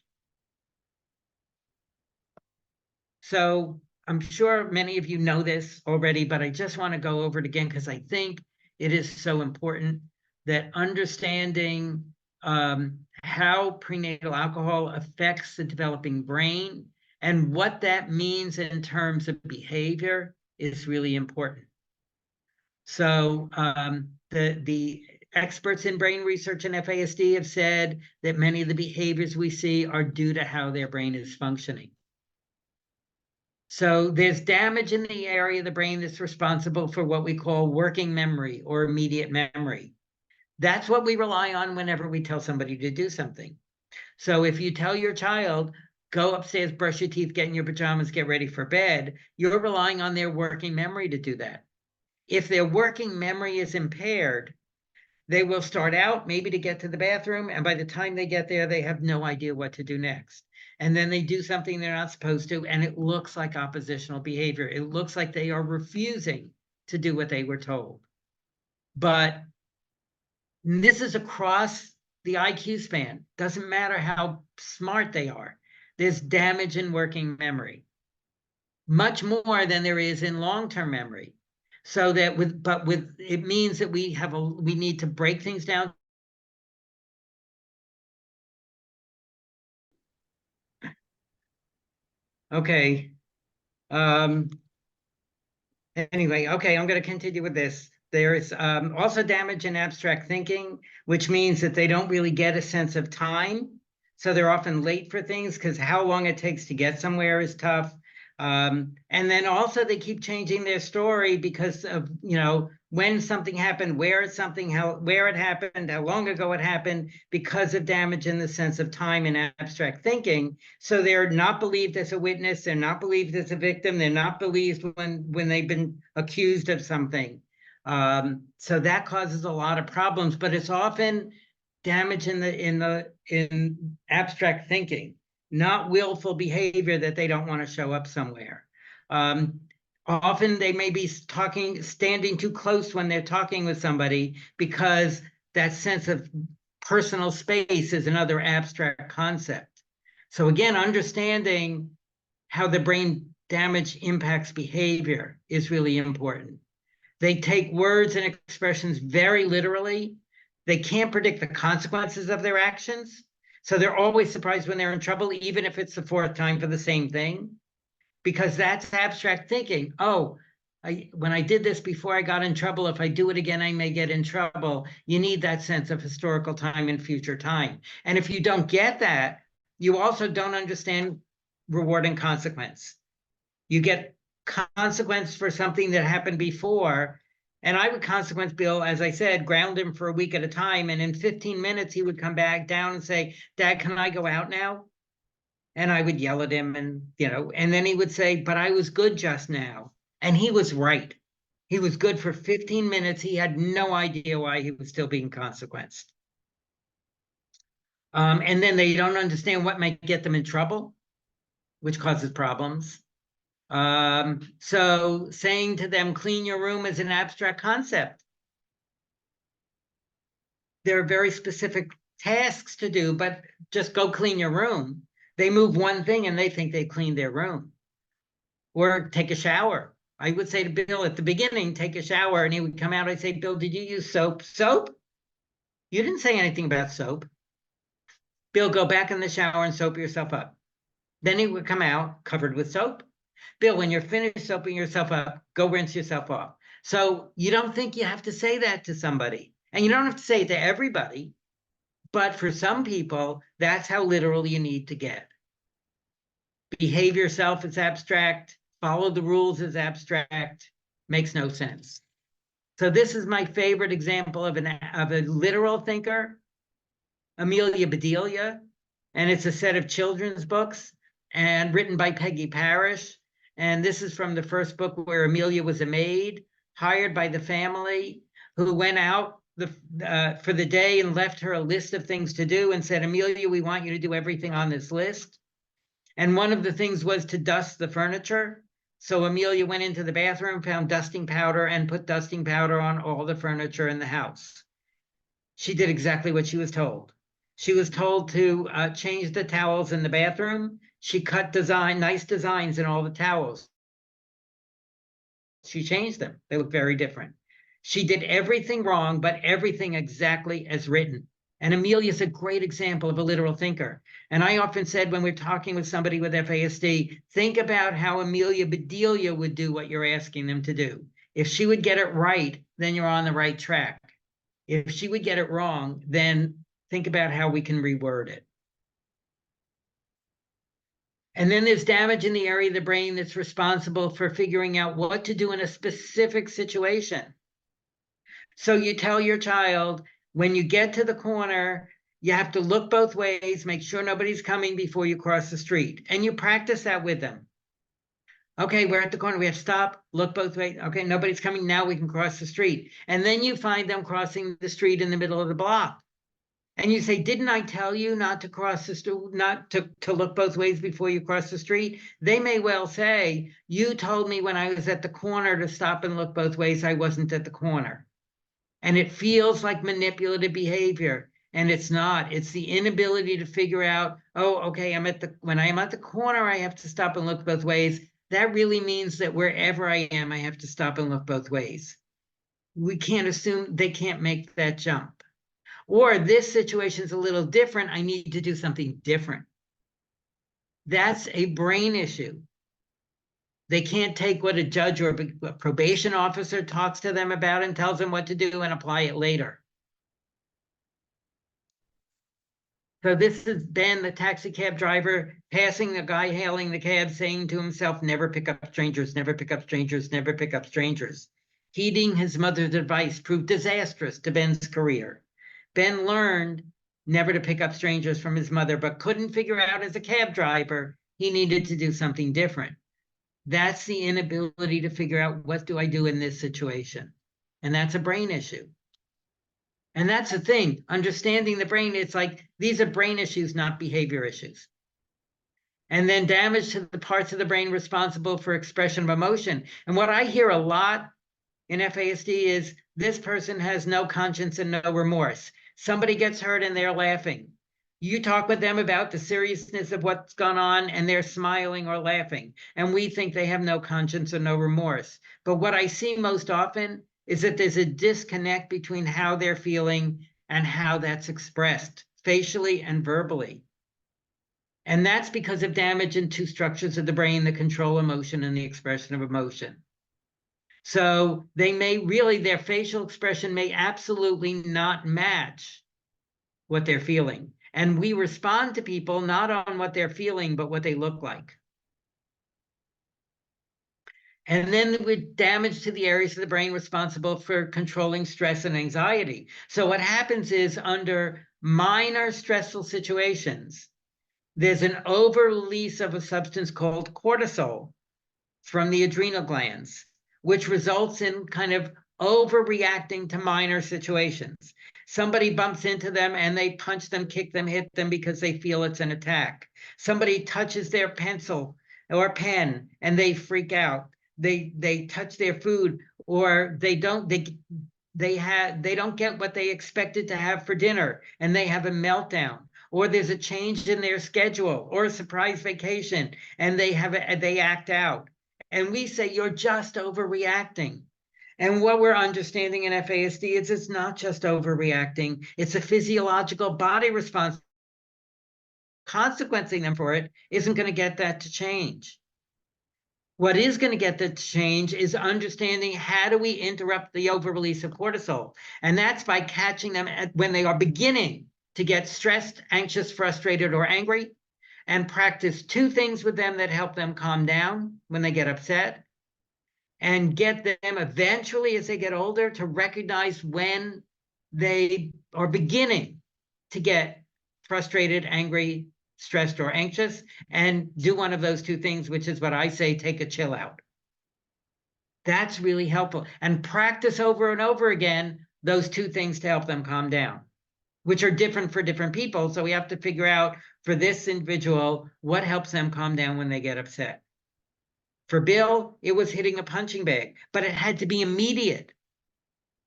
So I'm sure many of you know this already, but I just want to go over it again because I think it is so important that understanding how prenatal alcohol affects the developing brain and what that means in terms of behavior is really important. So the experts in brain research and FASD have said that many of the behaviors we see are due to how their brain is functioning. So there's damage in the area of the brain that's responsible for what we call working memory or immediate memory. That's what we rely on whenever we tell somebody to do something. So if you tell your child, go upstairs, brush your teeth, get in your pajamas, get ready for bed, you're relying on their working memory to do that. If their working memory is impaired, they will start out maybe to get to the bathroom, and by the time they get there, they have no idea what to do next. And then they do something they're not supposed to, and it looks like oppositional behavior. It looks like they are refusing to do what they were told. But this is across the IQ span. Doesn't matter how smart they are. There's damage in working memory, much more than there is in long-term memory. So that it means that we need to break things down. Okay. Anyway, okay, I'm going to continue with this. There is also damage in abstract thinking, which means that they don't really get a sense of time. So they're often late for things because how long it takes to get somewhere is tough. And then also they keep changing their story because of, when something happened, where it happened, how long ago it happened, because of damage in the sense of time in abstract thinking. So they're not believed as a witness, they're not believed as a victim, they're not believed when they've been accused of something. So that causes a lot of problems, but it's often damage in abstract thinking, not willful behavior that they don't want to show up somewhere. Often they may be standing too close when they're talking with somebody because that sense of personal space is another abstract concept. So again, understanding how the brain damage impacts behavior is really important. They take words and expressions very literally. They can't predict the consequences of their actions. So they're always surprised when they're in trouble, even if it's the fourth time for the same thing, because that's abstract thinking. Oh, when I did this before I got in trouble, if I do it again, I may get in trouble. You need that sense of historical time and future time. And if you don't get that, you also don't understand reward and consequence. You get consequence for something that happened before. And I would consequence Bill, as I said, ground him for a week at a time. And in 15 minutes, he would come back down and say, Dad, can I go out now? And I would yell at him and then he would say, but I was good just now. And he was right. He was good for 15 minutes. He had no idea why he was still being consequenced. And then they don't understand what might get them in trouble, which causes problems. So saying to them, clean your room is an abstract concept. There are very specific tasks to do, but just go clean your room. They move one thing and they think they cleaned their room. Or take a shower. I would say to Bill at the beginning, take a shower, and he would come out. I'd say, Bill, did you use soap? Soap? You didn't say anything about soap. Bill, go back in the shower and soap yourself up. Then he would come out covered with soap. Bill, when you're finished soaping yourself up, go rinse yourself off. So you don't think you have to say that to somebody. And you don't have to say it to everybody. But for some people, that's how literal you need to get. Behave yourself is abstract. Follow the rules is abstract. Makes no sense. So this is my favorite example of a literal thinker, Amelia Bedelia. And it's a set of children's books and written by Peggy Parish. And this is from the first book where Amelia was a maid hired by the family who went out for the day and left her a list of things to do and said, Amelia, we want you to do everything on this list. And one of the things was to dust the furniture. So Amelia went into the bathroom, found dusting powder, and put dusting powder on all the furniture in the house. She did exactly what she was told. She was told to change the towels in the bathroom. She cut nice designs in all the towels. She changed them. They look very different. She did everything wrong, but everything exactly as written. And Amelia is a great example of a literal thinker. And I often said when we're talking with somebody with FASD, think about how Amelia Bedelia would do what you're asking them to do. If she would get it right, then you're on the right track. If she would get it wrong, then think about how we can reword it. And then there's damage in the area of the brain that's responsible for figuring out what to do in a specific situation. So you tell your child, when you get to the corner, you have to look both ways, make sure nobody's coming before you cross the street. And you practice that with them. Okay, we're at the corner, we have to stop, look both ways. Okay, nobody's coming, now we can cross the street. And then you find them crossing the street in the middle of the block. And you say, didn't I tell you not to cross the street, not to look both ways before you cross the street? They may well say, you told me when I was at the corner to stop and look both ways, I wasn't at the corner. And it feels like manipulative behavior, and it's not. It's the inability to figure out, oh, okay, when I am at the corner, I have to stop and look both ways. that really means that wherever I am, I have to stop and look both ways. We can't assume they can't make that jump. Or this situation is a little different. I need to do something different. That's a brain issue. They can't take what a judge or a probation officer talks to them about and tells them what to do and apply it later. So this is Ben, the taxi cab driver, passing the guy hailing the cab, saying to himself, never pick up strangers, never pick up strangers, never pick up strangers. Heeding his mother's advice proved disastrous to Ben's career. Ben learned never to pick up strangers from his mother, but couldn't figure out as a cab driver, he needed to do something different. That's the inability to figure out what do I do in this situation. And that's a brain issue. And that's the thing, understanding the brain, it's like, these are brain issues, not behavior issues. And then damage to the parts of the brain responsible for expression of emotion. And what I hear a lot in FASD is this person has no conscience and no remorse. Somebody gets hurt and they're laughing. You talk with them about the seriousness of what's gone on and they're smiling or laughing. And we think they have no conscience or no remorse. But what I see most often is that there's a disconnect between how they're feeling and how that's expressed facially and verbally. And that's because of damage in two structures of the brain, the control emotion and the expression of emotion. So they may really, their facial expression may absolutely not match what they're feeling. And we respond to people not on what they're feeling, but what they look like. And then with damage to the areas of the brain responsible for controlling stress and anxiety. So what happens is under minor stressful situations, there's an over-release of a substance called cortisol from the adrenal glands, which results in kind of overreacting to minor situations. Somebody bumps into them and they punch them, kick them, hit them because they feel it's an attack. Somebody touches their pencil or pen and they freak out. They touch their food, or they don't get what they expected to have for dinner and they have a meltdown. Or there's a change in their schedule or a surprise vacation and they act out. And we say, you're just overreacting. And what we're understanding in FASD is it's not just overreacting, it's a physiological body response. Consequencing them for it isn't going to get that to change. What is going to get that to change is understanding how do we interrupt the over-release of cortisol. And that's by catching them when they are beginning to get stressed, anxious, frustrated, or angry, and practice two things with them that help them calm down when they get upset, and get them eventually, as they get older, to recognize when they are beginning to get frustrated, angry, stressed, or anxious, and do one of those two things, which is what I say, take a chill out. That's really helpful. And practice over and over again those two things to help them calm down, which are different for different people. So we have to figure out for this individual, what helps them calm down when they get upset. For Bill, it was hitting a punching bag, but it had to be immediate.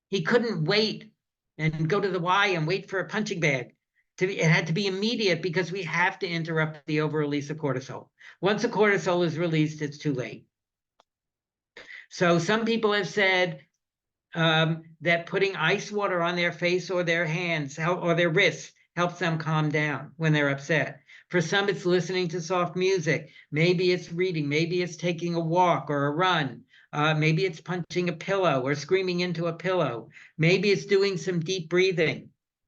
He couldn't wait and go to the Y and wait for a punching bag. It had to be immediate because we have to interrupt the over-release of cortisol. Once the cortisol is released, it's too late. So some people have said that putting ice water on their face or their hands or their wrists helps them calm down when they're upset. For some, it's listening to soft music. Maybe it's reading. Maybe it's taking a walk or a run. Maybe it's punching a pillow or screaming into a pillow. Maybe it's doing some deep breathing.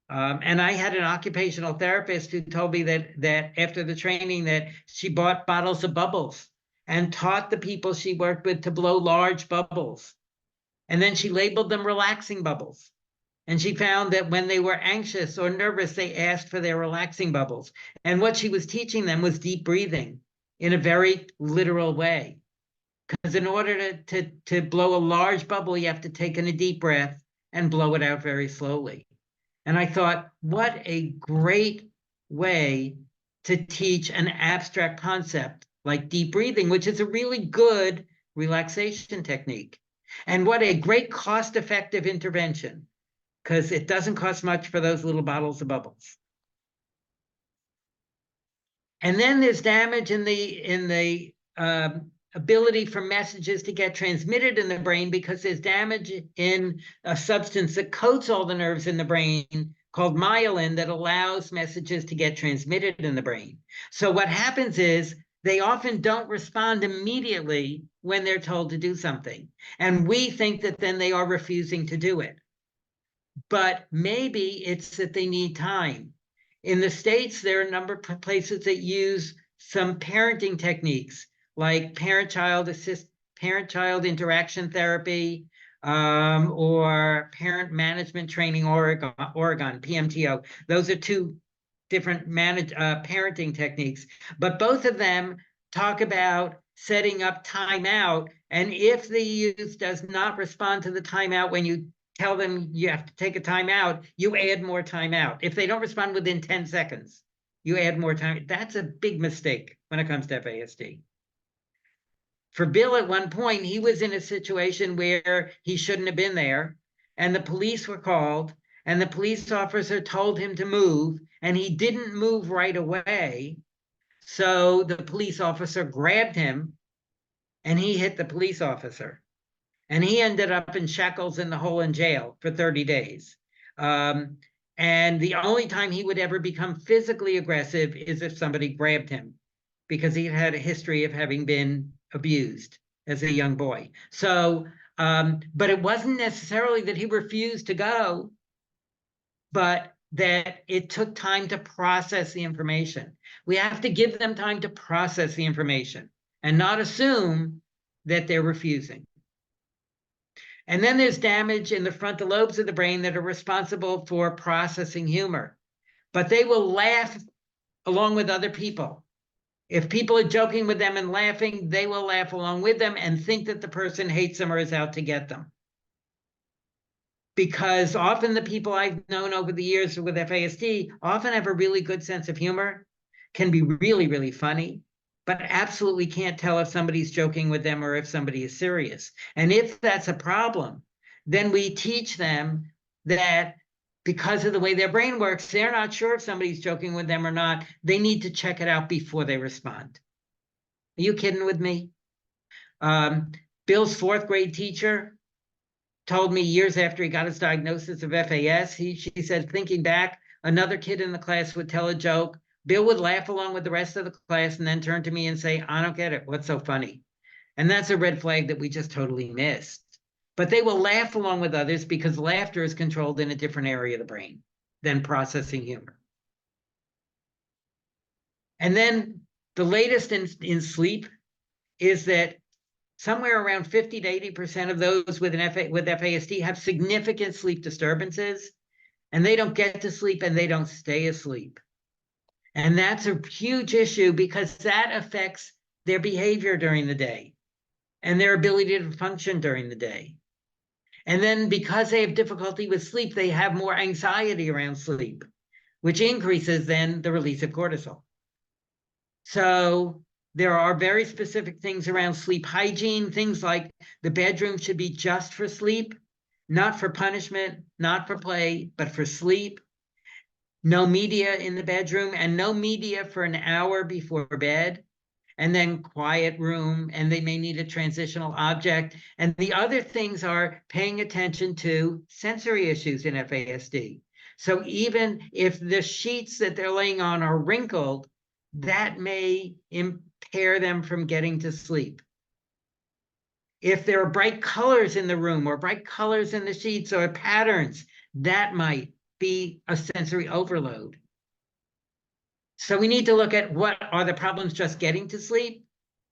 And I had an occupational therapist who told me that after the training that she bought bottles of bubbles and taught the people she worked with to blow large bubbles. And then she labeled them relaxing bubbles. And she found that when they were anxious or nervous, they asked for their relaxing bubbles. And what she was teaching them was deep breathing in a very literal way. Because in order to blow a large bubble, you have to take in a deep breath and blow it out very slowly. And I thought, what a great way to teach an abstract concept like deep breathing, which is a really good relaxation technique. And what a great cost-effective intervention, because it doesn't cost much for those little bottles of bubbles. And then there's damage in the ability for messages to get transmitted in the brain because there's damage in a substance that coats all the nerves in the brain called myelin that allows messages to get transmitted in the brain. So what happens is they often don't respond immediately when they're told to do something. And we think that then they are refusing to do it. But maybe it's that they need time. In the States, there are a number of places that use some parenting techniques like parent-child interaction therapy, or parent management training, Oregon, PMTO. Those are two different parenting techniques, but both of them talk about setting up timeout. And if the youth does not respond to the timeout when you tell them you have to take a timeout, you add more timeout. If they don't respond within 10 seconds, you add more time. That's a big mistake when it comes to FASD. For Bill, at one point, he was in a situation where he shouldn't have been there, and the police were called, and the police officer told him to move, and he didn't move right away. So the police officer grabbed him, and he hit the police officer. And he ended up in shackles in the hole in jail for 30 days. And the only time he would ever become physically aggressive is if somebody grabbed him, because he had a history of having been abused as a young boy. So, but it wasn't necessarily that he refused to go, but that it took time to process the information. We have to give them time to process the information and not assume that they're refusing. And then there's damage in the frontal lobes of the brain that are responsible for processing humor, but they will laugh along with other people. If people are joking with them and laughing, they will laugh along with them and think that the person hates them or is out to get them. Because often the people I've known over the years with FASD often have a really good sense of humor, can be really, really funny, but absolutely can't tell if somebody's joking with them or if somebody is serious. And if that's a problem, then we teach them that because of the way their brain works, they're not sure if somebody's joking with them or not. They need to check it out before they respond. Are you kidding with me? Bill's 4th grade teacher told me years after he got his diagnosis of FAS, she said, thinking back, another kid in the class would tell a joke. Bill would laugh along with the rest of the class and then turn to me and say, I don't get it. What's so funny? And that's a red flag that we just totally missed. But they will laugh along with others because laughter is controlled in a different area of the brain than processing humor. And then the latest in sleep is that somewhere around 50 to 80% of those with FASD have significant sleep disturbances, and they don't get to sleep and they don't stay asleep. And that's a huge issue because that affects their behavior during the day and their ability to function during the day. And then because they have difficulty with sleep, they have more anxiety around sleep, which increases then the release of cortisol. So there are very specific things around sleep hygiene, things like the bedroom should be just for sleep, not for punishment, not for play, but for sleep. No media in the bedroom and no media for an hour before bed, and then quiet room, and they may need a transitional object. And the other things are paying attention to sensory issues in FASD. So even if the sheets that they're laying on are wrinkled, that may impair them from getting to sleep. If there are bright colors in the room or bright colors in the sheets or patterns, that might be a sensory overload. So we need to look at what are the problems just getting to sleep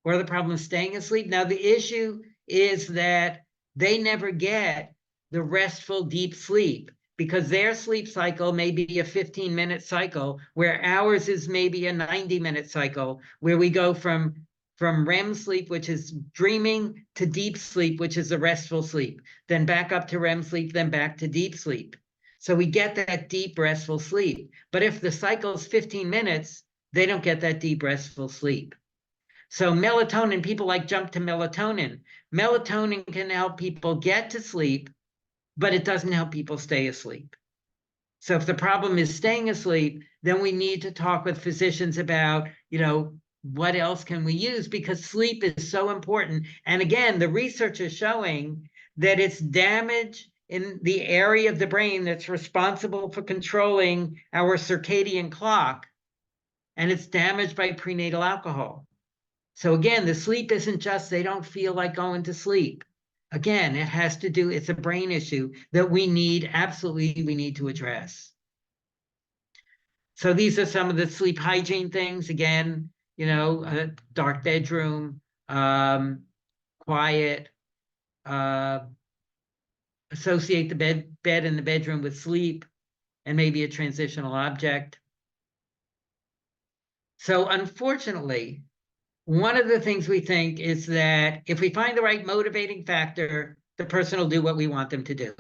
or the problems staying asleep. Now, the issue is that they never get the restful deep sleep because their sleep cycle may be a 15-minute cycle where ours is maybe a 90-minute cycle where we go from REM sleep, which is dreaming, to deep sleep, which is a restful sleep, then back up to REM sleep, then back to deep sleep. So we get that deep, restful sleep. But if the cycle is 15 minutes, they don't get that deep, restful sleep. So melatonin, people like jump to melatonin. Melatonin can help people get to sleep, but it doesn't help people stay asleep. So if the problem is staying asleep, then we need to talk with physicians about, what else can we use? Because sleep is so important. And again, the research is showing that it's damage in the area of the brain that's responsible for controlling our circadian clock, and it's damaged by prenatal alcohol. So again, the sleep isn't just they don't feel like going to sleep. Again, it has to do, it's a brain issue that we need to address. So these are some of the sleep hygiene things. Again, you know, a dark bedroom, quiet, associate the bed in the bedroom with sleep, and maybe a transitional object. So unfortunately, one of the things we think is that if we find the right motivating factor, the person will do what we want them to do.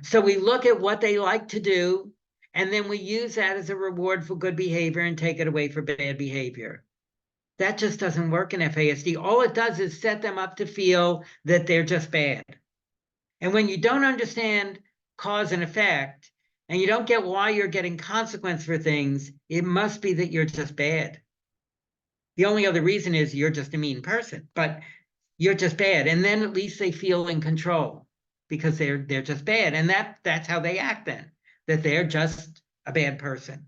So we look at what they like to do, and then we use that as a reward for good behavior and take it away for bad behavior. That just doesn't work in FASD. All it does is set them up to feel that they're just bad. And when you don't understand cause and effect, and you don't get why you're getting consequence for things, it must be that you're just bad. The only other reason is you're just a mean person, but you're just bad. And then at least they feel in control because they're just bad. And that's how they act then, that they're just a bad person.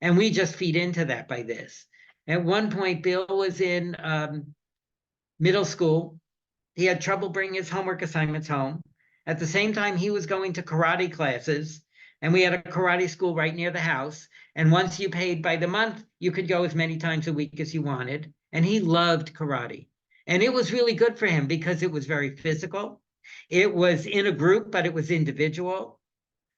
And we just feed into that by this. At one point, Bill was in middle school. He had trouble bringing his homework assignments home. At the same time, he was going to karate classes, and we had a karate school right near the house. And once you paid by the month, you could go as many times a week as you wanted. And he loved karate. And it was really good for him because it was very physical. It was in a group, but it was individual.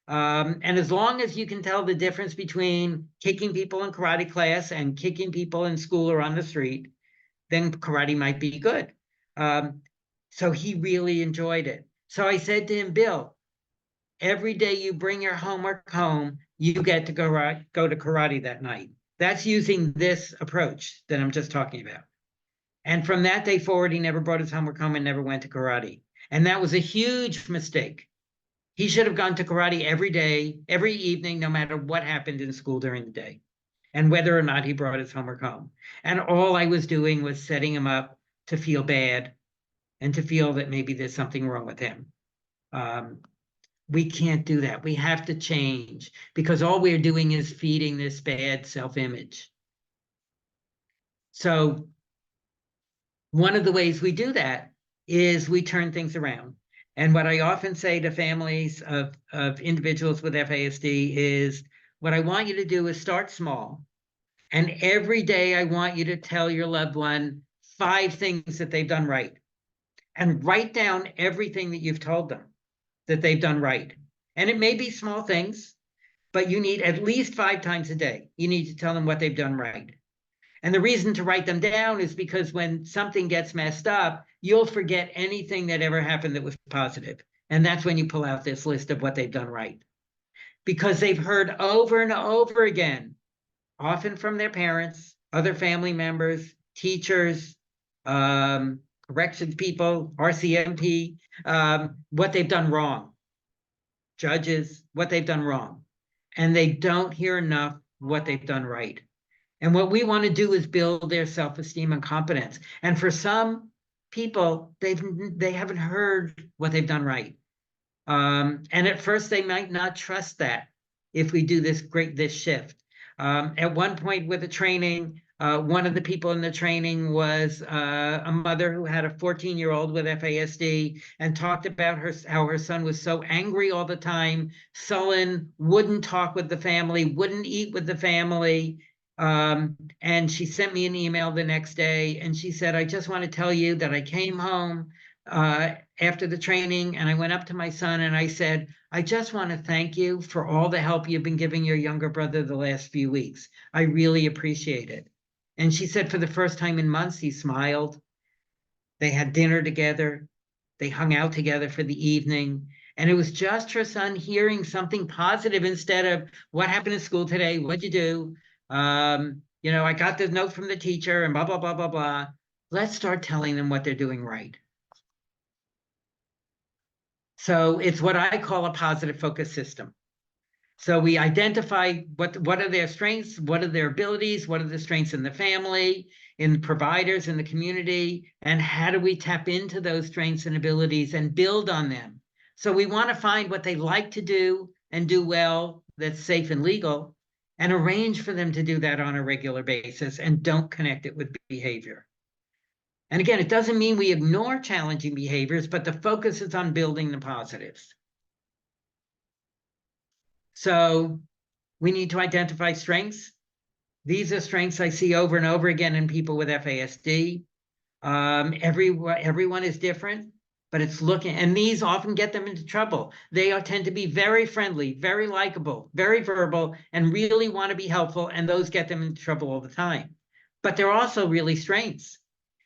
And as long as you can tell the difference between kicking people in karate class and kicking people in school or on the street, then karate might be good. So he really enjoyed it. So I said to him, Bill, every day you bring your homework home, you get to go to karate that night. That's using this approach that I'm just talking about. And from that day forward, he never brought his homework home and never went to karate. And that was a huge mistake. He should have gone to karate every day, every evening, no matter what happened in school during the day, and whether or not he brought his homework home. And all I was doing was setting him up to feel bad and to feel that maybe there's something wrong with him. We can't do that. We have to change because all we're doing is feeding this bad self-image. So one of the ways we do that is we turn things around. And what I often say to families of individuals with FASD is, what I want you to do is start small. And every day I want you to tell your loved one 5 things that they've done right. And write down everything that you've told them that they've done right. And it may be small things, but you need at least 5 times a day. You need to tell them what they've done right. And the reason to write them down is because when something gets messed up, you'll forget anything that ever happened that was positive. And that's when you pull out this list of what they've done right. Because they've heard over and over again, often from their parents, other family members, teachers, corrections people, RCMP, what they've done wrong, judges, what they've done wrong. And they don't hear enough what they've done right. And what we want to do is build their self-esteem and confidence. And for some people, they haven't heard what they've done right. And at first they might not trust that if we do this shift. At one point with the training, one of the people in the training was a mother who had a 14-year-old with FASD and talked about how her son was so angry all the time, sullen, wouldn't talk with the family, wouldn't eat with the family. And she sent me an email the next day and she said, I just want to tell you that I came home after the training and I went up to my son and I said, I just want to thank you for all the help you've been giving your younger brother the last few weeks. I really appreciate it. And she said for the first time in months, he smiled. They had dinner together. They hung out together for the evening. And it was just her son hearing something positive instead of what happened in school today? What'd you do? You know, I got this note from the teacher and blah, blah, blah, blah, blah. Let's start telling them what they're doing right. So it's what I call a positive focus system. So we identify what are their strengths, what are their abilities, what are the strengths in the family, in providers, in the community, and how do we tap into those strengths and abilities and build on them. So we want to find what they like to do and do well, that's safe and legal, and arrange for them to do that on a regular basis and don't connect it with behavior. And again, it doesn't mean we ignore challenging behaviors, but the focus is on building the positives. So we need to identify strengths. These are strengths I see over and over again in people with FASD. Everyone is different, but it's looking, and these often get them into trouble. They tend to be very friendly, very likable, very verbal, and really want to be helpful, and those get them into trouble all the time. But they're also really strengths.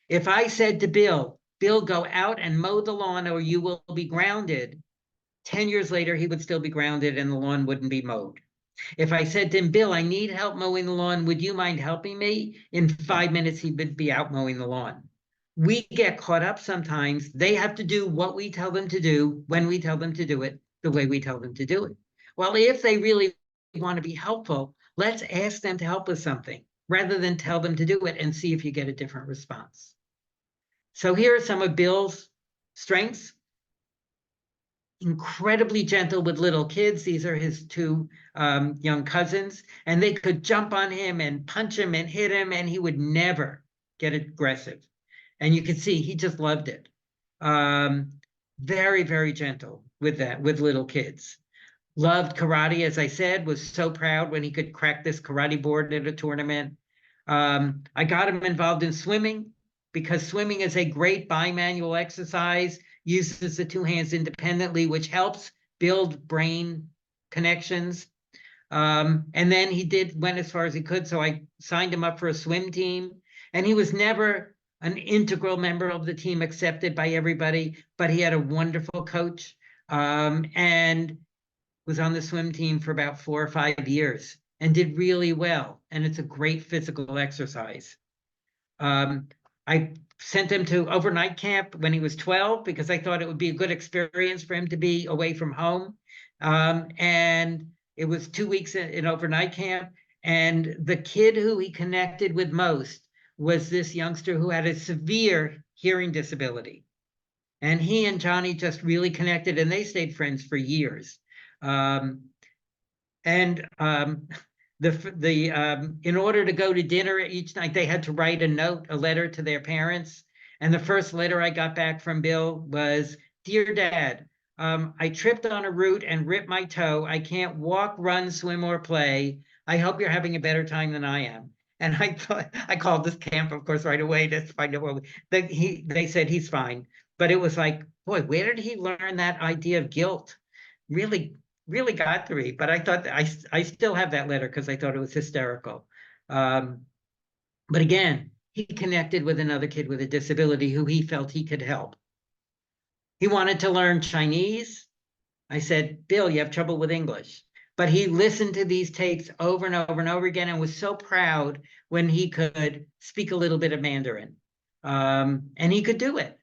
If I said to Bill, go out and mow the lawn or you will be grounded, 10 years later, he would still be grounded and the lawn wouldn't be mowed. If I said to him, Bill, I need help mowing the lawn, would you mind helping me? In 5 minutes, he would be out mowing the lawn. We get caught up sometimes. They have to do what we tell them to do, when we tell them to do it, the way we tell them to do it. Well, if they really want to be helpful, let's ask them to help with something rather than tell them to do it and see if you get a different response. So here are some of Bill's strengths. Incredibly gentle with little kids. These are his two young cousins, and they could jump on him and punch him and hit him, and he would never get aggressive. And you can see he just loved it. Very, very gentle with that, with little kids. Loved karate, as I said, was so proud when he could crack this karate board at a tournament. I got him involved in swimming because swimming is a great bimanual exercise, uses the two hands independently, which helps build brain connections. And then he went as far as he could, so I signed him up for a swim team. And he was never an integral member of the team accepted by everybody, but he had a wonderful coach and was on the swim team for about 4 or 5 years and did really well. And it's a great physical exercise. I sent him to overnight camp when he was 12 because I thought it would be a good experience for him to be away from home. And it was 2 weeks in overnight camp. And the kid who he connected with most was this youngster who had a severe hearing disability. And he and Johnny just really connected, and they stayed friends for years. In order to go to dinner each night, they had to write a letter to their parents. And the first letter I got back from Bill was, "Dear Dad, I tripped on a root and ripped my toe. I can't walk, run, swim, or play. I hope you're having a better time than I am." And I called this camp, of course, right away to find out they said he's fine. But it was like, boy, where did he learn that idea of guilt? Really got to me. But I thought I still have that letter because I thought it was hysterical. But again, he connected with another kid with a disability who he felt he could help. He wanted to learn Chinese. I said, "Bill, you have trouble with English." But he listened to these tapes over and over and over again and was so proud when he could speak a little bit of Mandarin. And he could do it.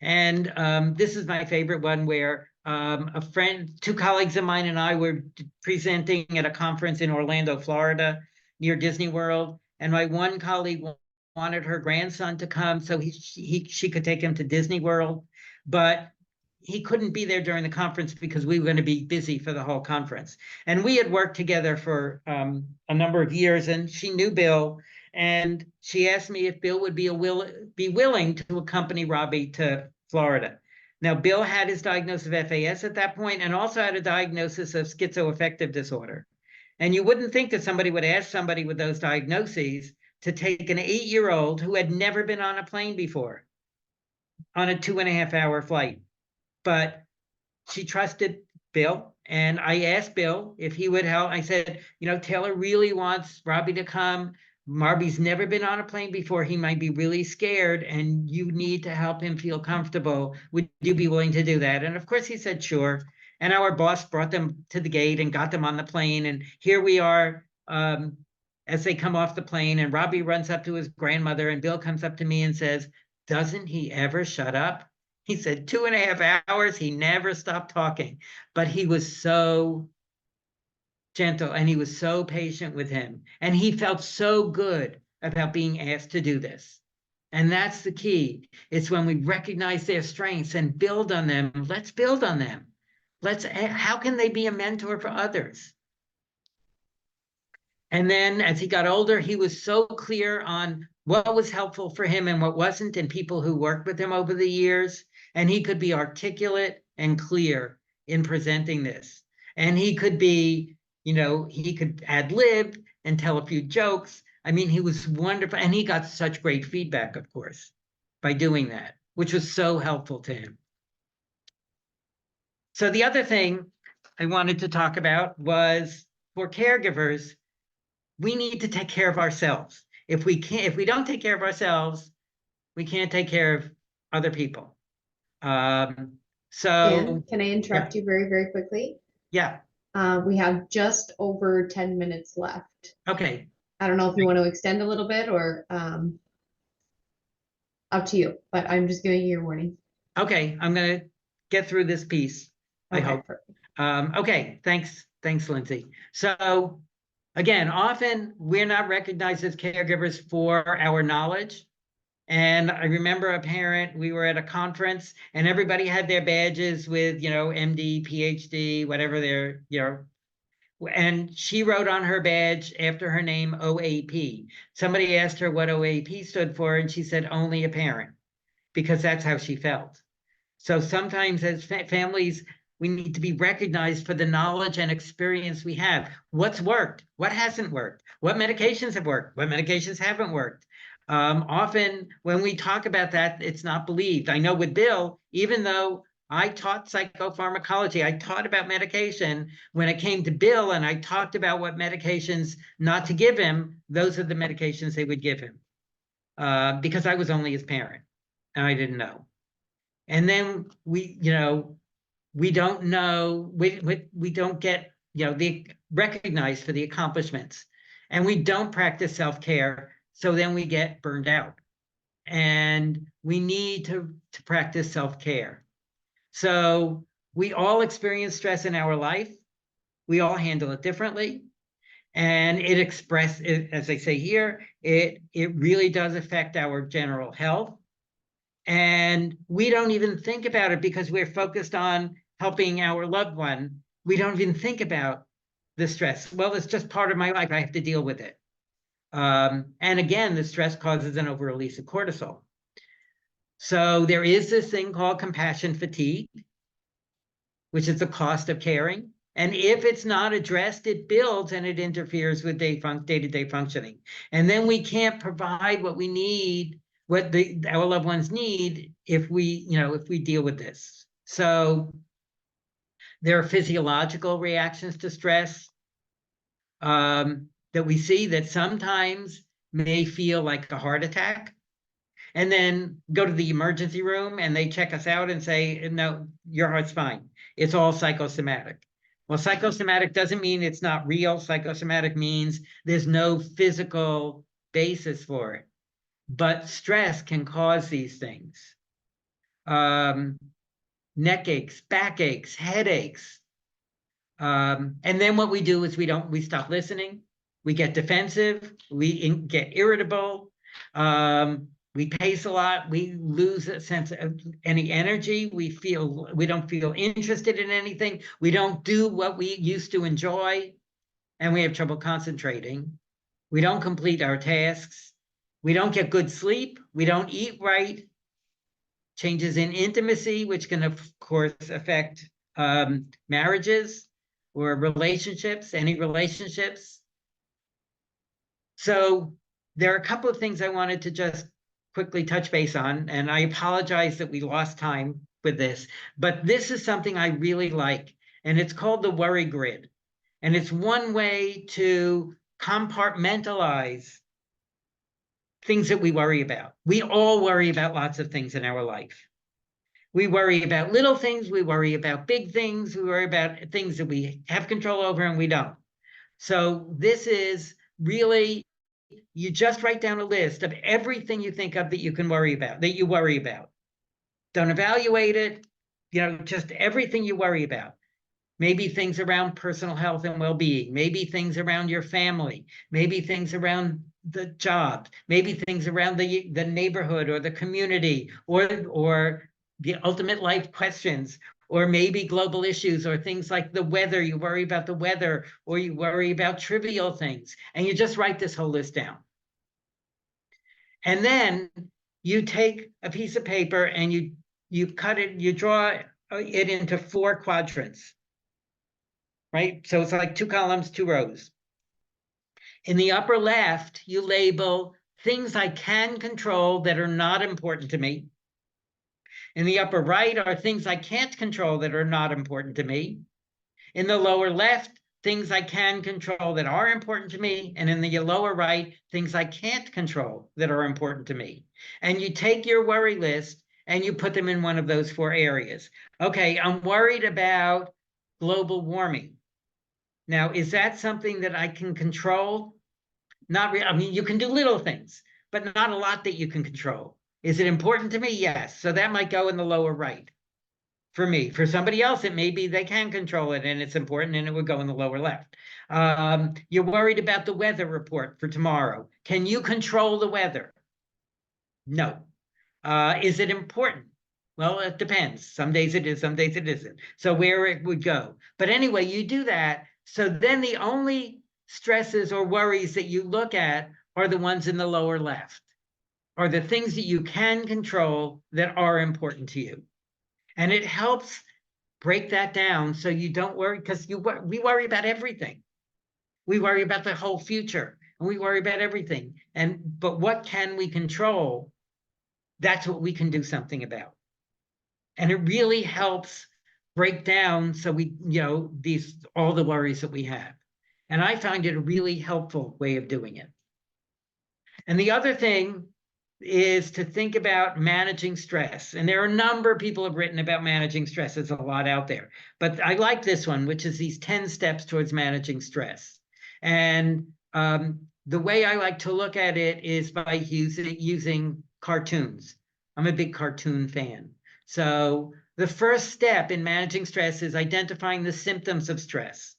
And this is my favorite one where two colleagues of mine and I were presenting at a conference in Orlando, Florida, near Disney World. And my one colleague wanted her grandson to come so she could take him to Disney World. But he couldn't be there during the conference because we were going to be busy for the whole conference. And we had worked together for a number of years, and she knew Bill. And she asked me if Bill would be willing to accompany Robbie to Florida. Now, Bill had his diagnosis of FAS at that point and also had a diagnosis of schizoaffective disorder. And you wouldn't think that somebody would ask somebody with those diagnoses to take an 8-year-old who had never been on a plane before on a 2.5-hour flight. But she trusted Bill. And I asked Bill if he would help. I said, Taylor really wants Robbie to come. Robbie's never been on a plane before. He might be really scared, and you need to help him feel comfortable. Would you be willing to do that? And of course he said, sure. And our boss brought them to the gate and got them on the plane. And here we are as they come off the plane, and Robbie runs up to his grandmother, and Bill comes up to me and says, "Doesn't he ever shut up?" He said 2.5 hours, he never stopped talking, but he was so gentle, and he was so patient with him. And he felt so good about being asked to do this. And that's the key. It's when we recognize their strengths and build on them. Let's build on them. How can they be a mentor for others? And then as he got older, he was so clear on what was helpful for him and what wasn't, and people who worked with him over the years. And he could be articulate and clear in presenting this. And he could be, he could ad lib and tell a few jokes. I mean, he was wonderful. And he got such great feedback, of course, by doing that, which was so helpful to him. So the other thing I wanted to talk about was, for caregivers, we need to take care of ourselves. If we don't take care of ourselves, we can't take care of other people. Dan, So can I interrupt you very, very quickly? yeah, We have just over 10 minutes left. okay. I don't know if you want to extend a little bit or up to you, but I'm just giving you your warning. Okay, I'm gonna get through this piece, I hope. Perfect. Okay, thanks, Lindsay. So again, often we're not recognized as caregivers for our knowledge. And I remember a parent, we were at a conference and everybody had their badges with, MD, PhD, whatever their, and she wrote on her badge after her name, OAP. Somebody asked her what OAP stood for, and she said, only a parent, because that's how she felt. So sometimes as families, we need to be recognized for the knowledge and experience we have. What's worked? What hasn't worked? What medications have worked? What medications haven't worked? Often when we talk about that, it's not believed. I know with Bill, even though I taught psychopharmacology, I taught about medication. When it came to Bill and I talked about what medications not to give him, those are the medications they would give him, because I was only his parent and I didn't know. And then we don't know, we don't get, recognized for the accomplishments, and we don't practice self-care. So then we get burned out, and we need to practice self-care. So we all experience stress in our life. We all handle it differently. And as they say here, it really does affect our general health. And we don't even think about it because we're focused on helping our loved one. We don't even think about the stress. Well, it's just part of my life. I have to deal with it. And again, the stress causes an over-release of cortisol. So there is this thing called compassion fatigue, which is the cost of caring. And if it's not addressed, it builds and it interferes with day-to-day functioning. And then we can't provide what we need, what our loved ones need, if we deal with this. So there are physiological reactions to stress that we see that sometimes may feel like a heart attack, and then go to the emergency room and they check us out and say, no, your heart's fine. It's all psychosomatic. Well, psychosomatic doesn't mean it's not real. Psychosomatic means there's no physical basis for it. But stress can cause these things. Neck aches, back aches, headaches. And then what we do is we stop listening. We get defensive. We get irritable. We pace a lot. We lose a sense of any energy. We don't feel interested in anything. We don't do what we used to enjoy, and we have trouble concentrating. We don't complete our tasks. We don't get good sleep. We don't eat right. Changes in intimacy, which can, of course, affect marriages or relationships, any relationships. So there are a couple of things I wanted to just quickly touch base on, and I apologize that we lost time with this, but this is something I really like, and it's called the worry grid. And it's one way to compartmentalize things that we worry about. We all worry about lots of things in our life. We worry about little things, we worry about big things, we worry about things that we have control over and we don't. So this is really, you just write down a list of everything you think of that you can worry about, that you worry about. Don't evaluate it, just everything you worry about. maybe things around personal health and well-being, maybe things around your family, maybe things around the job, maybe things around the neighborhood or the community, or the ultimate life questions, or maybe global issues, or things like the weather. You worry about the weather, or you worry about trivial things, and you just write this whole list down. And then you take a piece of paper and you cut it, you draw it into 4 quadrants, right? So it's like 2 columns, 2 rows. In the upper left, you label things I can control that are not important to me. In the upper right are things I can't control that are not important to me. In the lower left, things I can control that are important to me. And in the lower right, things I can't control that are important to me. And you take your worry list and you put them in one of those 4 areas. Okay, I'm worried about global warming. Now, is that something that I can control? Not really. I mean, you can do little things, but not a lot that you can control. Is it important to me? Yes. So that might go in the lower right. For me, for somebody else, it may be they can control it and it's important, and it would go in the lower left. You're worried about the weather report for tomorrow. Can you control the weather? No. Is it important? Well, it depends. Some days it is, some days it isn't. So where it would go. But anyway, you do that. So then the only stresses or worries that you look at are the ones in the lower left, are the things that you can control that are important to you. And it helps break that down so you don't worry, because we worry about everything. We worry about the whole future, and we worry about everything. But what can we control? That's what we can do something about. And it really helps break down so we, all the worries that we have. And I find it a really helpful way of doing it. And the other thing is to think about managing stress. And there are a number of people have written about managing stress. There's a lot out there. But I like this one, which is these 10 steps towards managing stress. And the way I like to look at it is by using cartoons. I'm a big cartoon fan. So the first step in managing stress is identifying the symptoms of stress.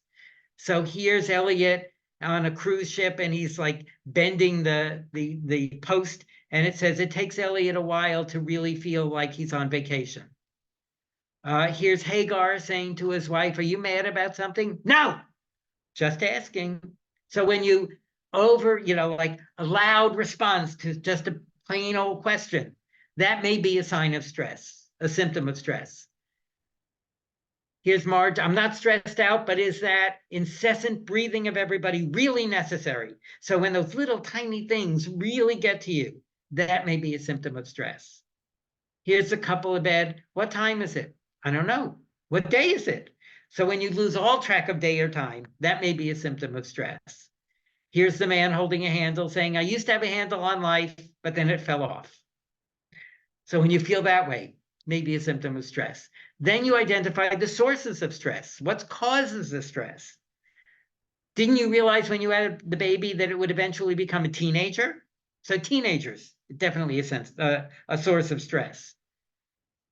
So here's Elliot on a cruise ship, and he's like bending the post, and it says it takes Elliot a while to really feel like he's on vacation. Here's Hagar saying to his wife, "Are you mad about something?" "No, just asking." So when you like a loud response to just a plain old question, that may be a sign of stress, a symptom of stress. Here's Marge. "I'm not stressed out, but is that incessant breathing of everybody really necessary?" So when those little tiny things really get to you, that may be a symptom of stress. Here's a couple in bed. "What time is it?" "I don't know." "What day is it?" So when you lose all track of day or time, that may be a symptom of stress. Here's the man holding a handle saying, "I used to have a handle on life, but then it fell off." So when you feel that way, maybe a symptom of stress. Then you identify the sources of stress. What causes the stress? Didn't you realize when you had the baby that it would eventually become a teenager? So teenagers, definitely a source of stress.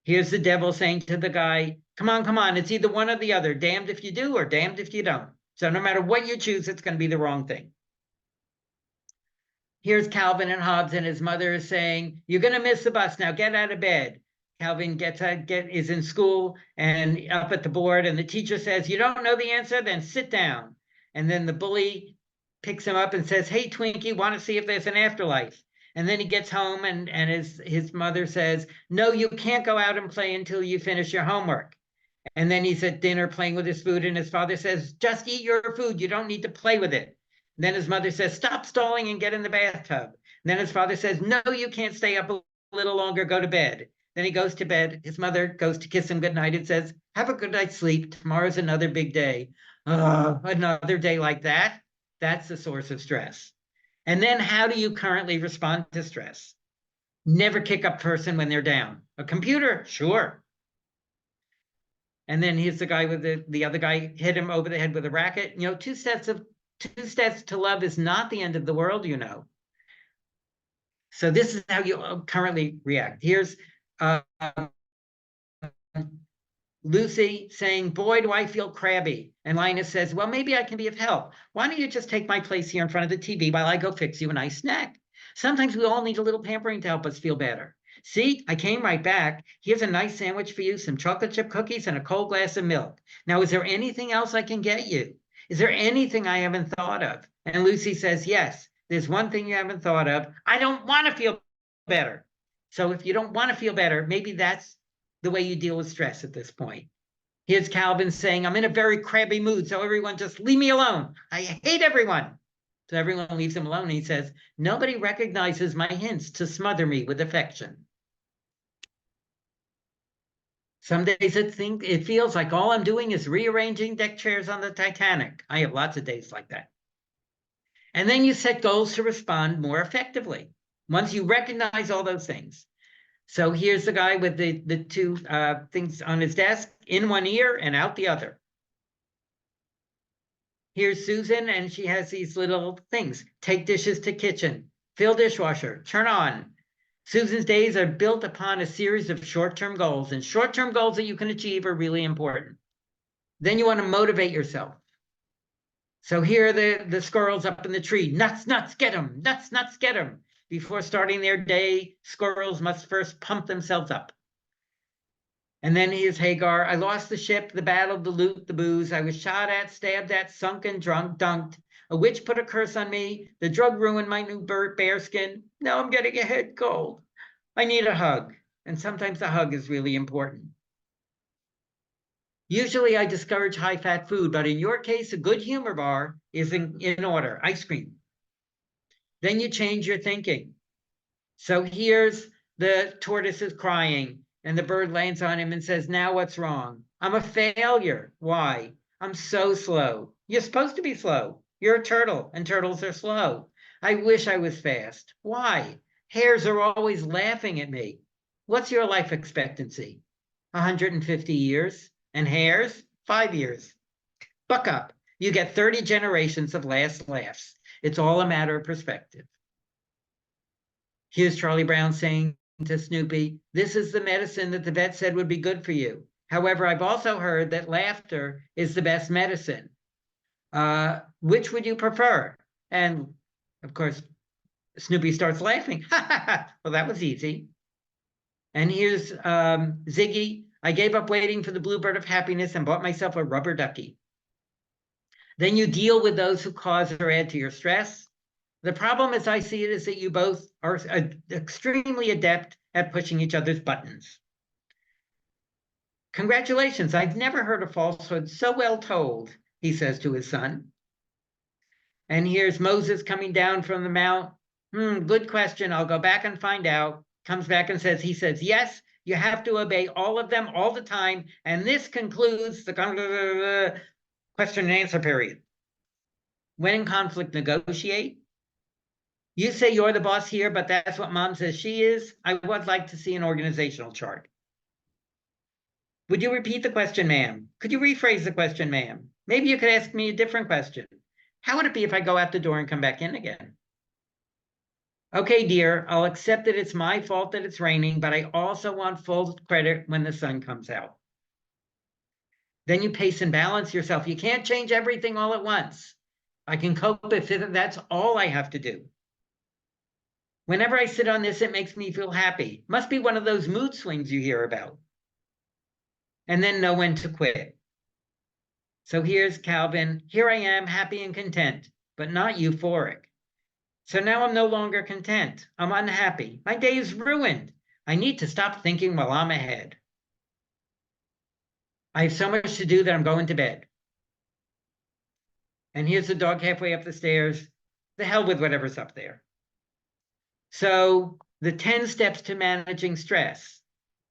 Here's the devil saying to the guy, come on, it's either one or the other. Damned if you do or damned if you don't. So no matter what you choose, it's going to be the wrong thing. Here's Calvin and Hobbes, and his mother is saying, "You're going to miss the bus. Now get out of bed." Calvin is in school and up at the board, and the teacher says, "You don't know the answer? Then sit down." And then the bully picks him up and says, "Hey, Twinkie, want to see if there's an afterlife?" And then he gets home, and his mother says, "No, you can't go out and play until you finish your homework." And then he's at dinner playing with his food, and his father says, "Just eat your food. You don't need to play with it." And then his mother says, "Stop stalling and get in the bathtub." And then his father says, "No, you can't stay up a little longer. Go to bed." Then he goes to bed. His mother goes to kiss him goodnight and says, "Have a good night's sleep. Tomorrow's another big day." Another day like that, that's the source of stress. And then how do you currently respond to stress? Never kick a person when they're down. A computer? Sure. And then here's the guy with the other guy hit him over the head with a racket. 2 steps to love is not the end of the world, So this is how you currently react. Here's Lucy saying, boy, do I feel crabby. And Linus says, well, maybe I can be of help. Why don't you just take my place here in front of the TV while I go fix you a nice snack? Sometimes we all need a little pampering to help us feel better. See, I came right back. Here's a nice sandwich for you, some chocolate chip cookies and a cold glass of milk. Now, is there anything else I can get you? Is there anything I haven't thought of? And Lucy says, yes, there's one thing you haven't thought of. I don't want to feel better. So if you don't want to feel better, maybe that's the way you deal with stress at this point. Here's Calvin saying, I'm in a very crabby mood, so everyone just leave me alone. I hate everyone. So everyone leaves him alone. And he says, nobody recognizes my hints to smother me with affection. Some days it feels like all I'm doing is rearranging deck chairs on the Titanic. I have lots of days like that. And then you set goals to respond more effectively once you recognize all those things. So here's the guy with the two things on his desk, in one ear and out the other. Here's Susan, and she has these little things. Take dishes to kitchen, fill dishwasher, turn on. Susan's days are built upon a series of short-term goals, and short-term goals that you can achieve are really important. Then you want to motivate yourself. So here are the squirrels up in the tree. Nuts, nuts, get them. Nuts, nuts, get them. Before starting their day, squirrels must first pump themselves up. And then here's Hagar. I lost the ship, the battle, the loot, the booze. I was shot at, stabbed at, sunken, drunk, dunked. A witch put a curse on me. The drug ruined my new bearskin. Now I'm getting a head cold. I need a hug. And sometimes a hug is really important. Usually I discourage high-fat food, but in your case, a good humor bar is in order. Ice cream. Then you change your thinking. So here's the tortoise is crying, and the bird lands on him and says, now what's wrong? I'm a failure. Why? I'm so slow. You're supposed to be slow. You're a turtle, and turtles are slow. I wish I was fast. Why? Hares are always laughing at me. What's your life expectancy? 150 years. And hares? 5 years. Buck up. You get 30 generations of last laughs. It's all a matter of perspective. Here's Charlie Brown saying to Snoopy, this is the medicine that the vet said would be good for you. However, I've also heard that laughter is the best medicine. Which would you prefer? And of course, Snoopy starts laughing. Well, that was easy. And here's Ziggy. I gave up waiting for the bluebird of happiness and bought myself a rubber ducky. Then you deal with those who cause or add to your stress. The problem, as I see it, is that you both are extremely adept at pushing each other's buttons. Congratulations, I've never heard a falsehood so well told, he says to his son. And here's Moses coming down from the mount. Good question, I'll go back and find out. Comes back and says, yes, you have to obey all of them all the time. And this concludes the question and answer period. When in conflict, negotiate. You say you're the boss here, but that's what mom says she is. I would like to see an organizational chart. Would you repeat the question, ma'am? Could you rephrase the question, ma'am? Maybe you could ask me a different question. How would it be if I go out the door and come back in again? Okay, dear, I'll accept that it's my fault that it's raining, but I also want full credit when the sun comes out. Then you pace and balance yourself. You can't change everything all at once. I can cope if that's all I have to do. Whenever I sit on this, it makes me feel happy. Must be one of those mood swings you hear about. And then know when to quit. So here's Calvin. Here I am, happy and content, but not euphoric. So now I'm no longer content. I'm unhappy. My day is ruined. I need to stop thinking while I'm ahead. I have so much to do that I'm going to bed. And here's the dog halfway up the stairs. The hell with whatever's up there. So the 10 steps to managing stress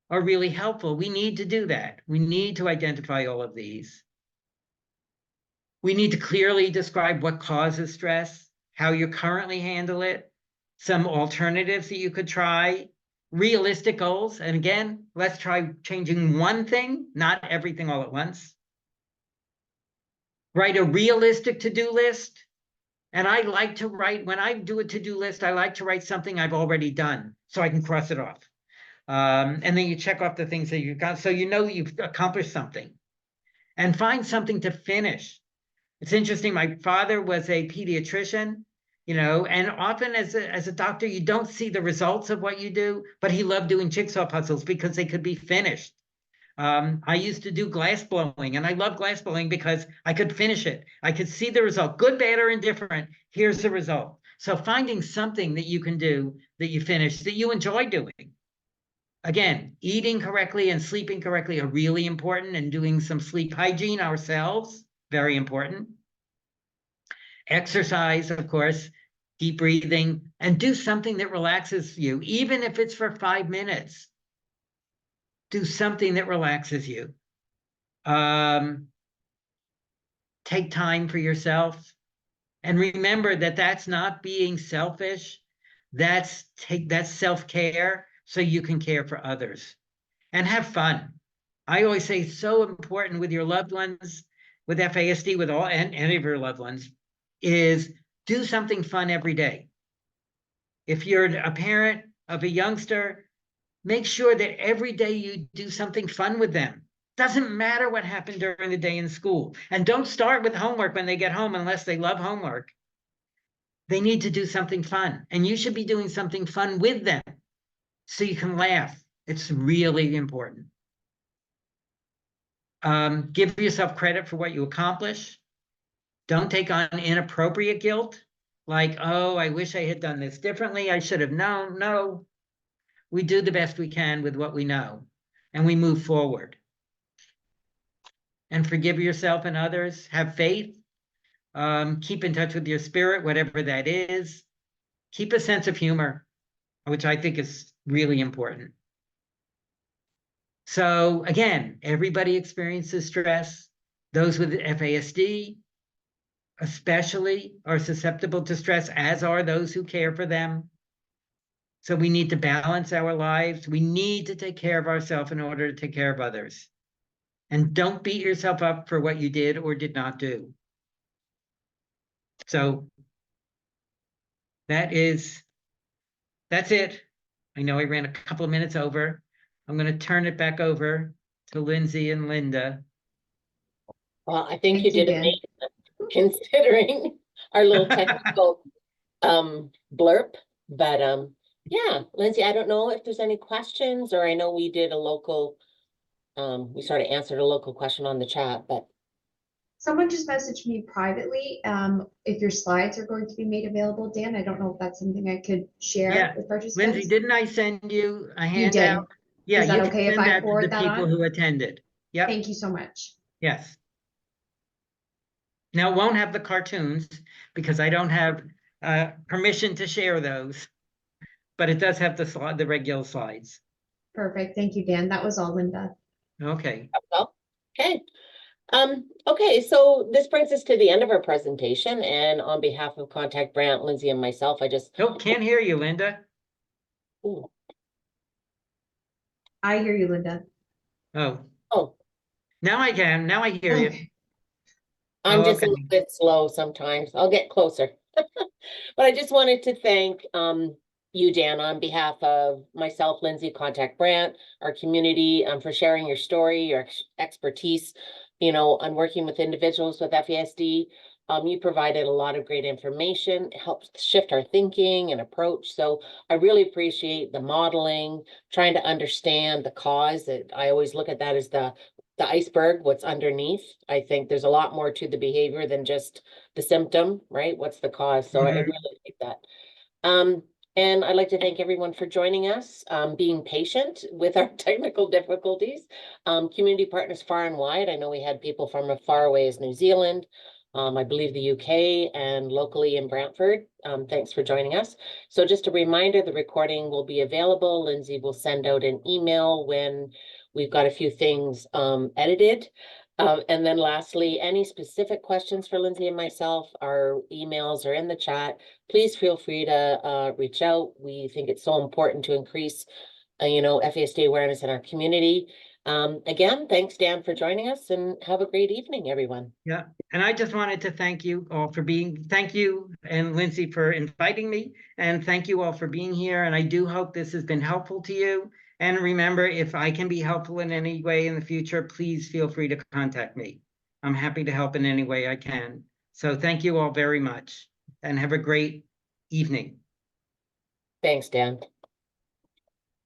are really helpful. We need to do that. We need to identify all of these. We need to clearly describe what causes stress, how you currently handle it, some alternatives that you could try, realistic goals. And again, let's try changing one thing, not everything all at once. Write a realistic to-do list. And I like to write, when I do a to-do list, I like to write something I've already done so I can cross it off. And then you check off the things that you've got, so you know you've accomplished something. And find something to finish. It's interesting, my father was a pediatrician, and often as a doctor, you don't see the results of what you do, but he loved doing jigsaw puzzles because they could be finished. I used to do glass blowing, and I love glass blowing because I could finish it. I could see the result, good, bad, or indifferent. Here's the result. So finding something that you can do that you finish, that you enjoy doing. Again, eating correctly and sleeping correctly are really important, and doing some sleep hygiene ourselves, very important. Exercise, of course, deep breathing, and do something that relaxes you, even if it's for 5 minutes. Do something that relaxes you. Take time for yourself. And remember that that's not being selfish. That's self-care, so you can care for others. And have fun. I always say it's so important with your loved ones, with FASD, with any of your loved ones, is do something fun every day. If you're a parent of a youngster, make sure that every day you do something fun with them. Doesn't matter what happened during the day in school. And don't start with homework when they get home unless they love homework. They need to do something fun. And you should be doing something fun with them so you can laugh. It's really important. Give yourself credit for what you accomplish. Don't take on inappropriate guilt, like, oh, I wish I had done this differently. I should have known. No, we do the best we can with what we know, and we move forward. And forgive yourself and others. Have faith. Keep in touch with your spirit, whatever that is. Keep a sense of humor, which I think is really important. So again, everybody experiences stress. Those with FASD especially are susceptible to stress, as are those who care for them. So we need to balance our lives. We need to take care of ourselves in order to take care of others. And don't beat yourself up for what you did or did not do. So that's it. I know I ran a couple of minutes over. I'm going to turn it back over to Lindsay and Linda. Well, I think Thank you you, did Dan. amazing considering our little technical blurb. But yeah, Lindsay, I don't know if there's any questions, or I know we did a local, we sort of answered a local question on the chat, but. Someone just messaged me privately, if your slides are going to be made available, Dan. I don't know if that's something I could share with participants. Lindsay, didn't I send you a You handout? did. Yeah, Is that you can okay if send I that to forward the that people on? who attended. Yep. Thank you so much. Yes. Now, it won't have the cartoons because I don't have permission to share those, but it does have the regular slides. Perfect. Thank you, Dan. That was all, Linda. Okay. Well, okay. Okay, so this brings us to the end of our presentation, and on behalf of Contact Brant, Lindsay, and myself, I just. Nope, can't hear you, Linda. Ooh. I hear you, Linda. Oh, now I can. Now I hear you. Okay. I'm just okay. a little bit slow sometimes. I'll get closer. But I just wanted to thank you, Dan, on behalf of myself, Lindsay, Contact Brant, our community, for sharing your story, your expertise, on working with individuals with FASD. You provided a lot of great information. It helped shift our thinking and approach. So I really appreciate the modeling, trying to understand the cause. That I always look at that as the iceberg, what's underneath. I think there's a lot more to the behavior than just the symptom, right? What's the cause? So I really like that. And I'd like to thank everyone for joining us, being patient with our technical difficulties. Community partners far and wide. I know we had people from as far away as New Zealand, I believe the UK, and locally in Brantford. Thanks for joining us. So just a reminder, the recording will be available. Lindsay will send out an email when we've got a few things edited. And then lastly, any specific questions for Lindsay and myself, our emails are in the chat. Please feel free to reach out. We think it's so important to increase, FASD awareness in our community. Again, thanks, Dan, for joining us, and have a great evening, everyone. Yeah, and I just wanted to thank you all for thank you and Lindsay for inviting me, and thank you all for being here. And I do hope this has been helpful to you. And remember, if I can be helpful in any way in the future, please feel free to contact me. I'm happy to help in any way I can. So thank you all very much and have a great evening. Thanks, Dan.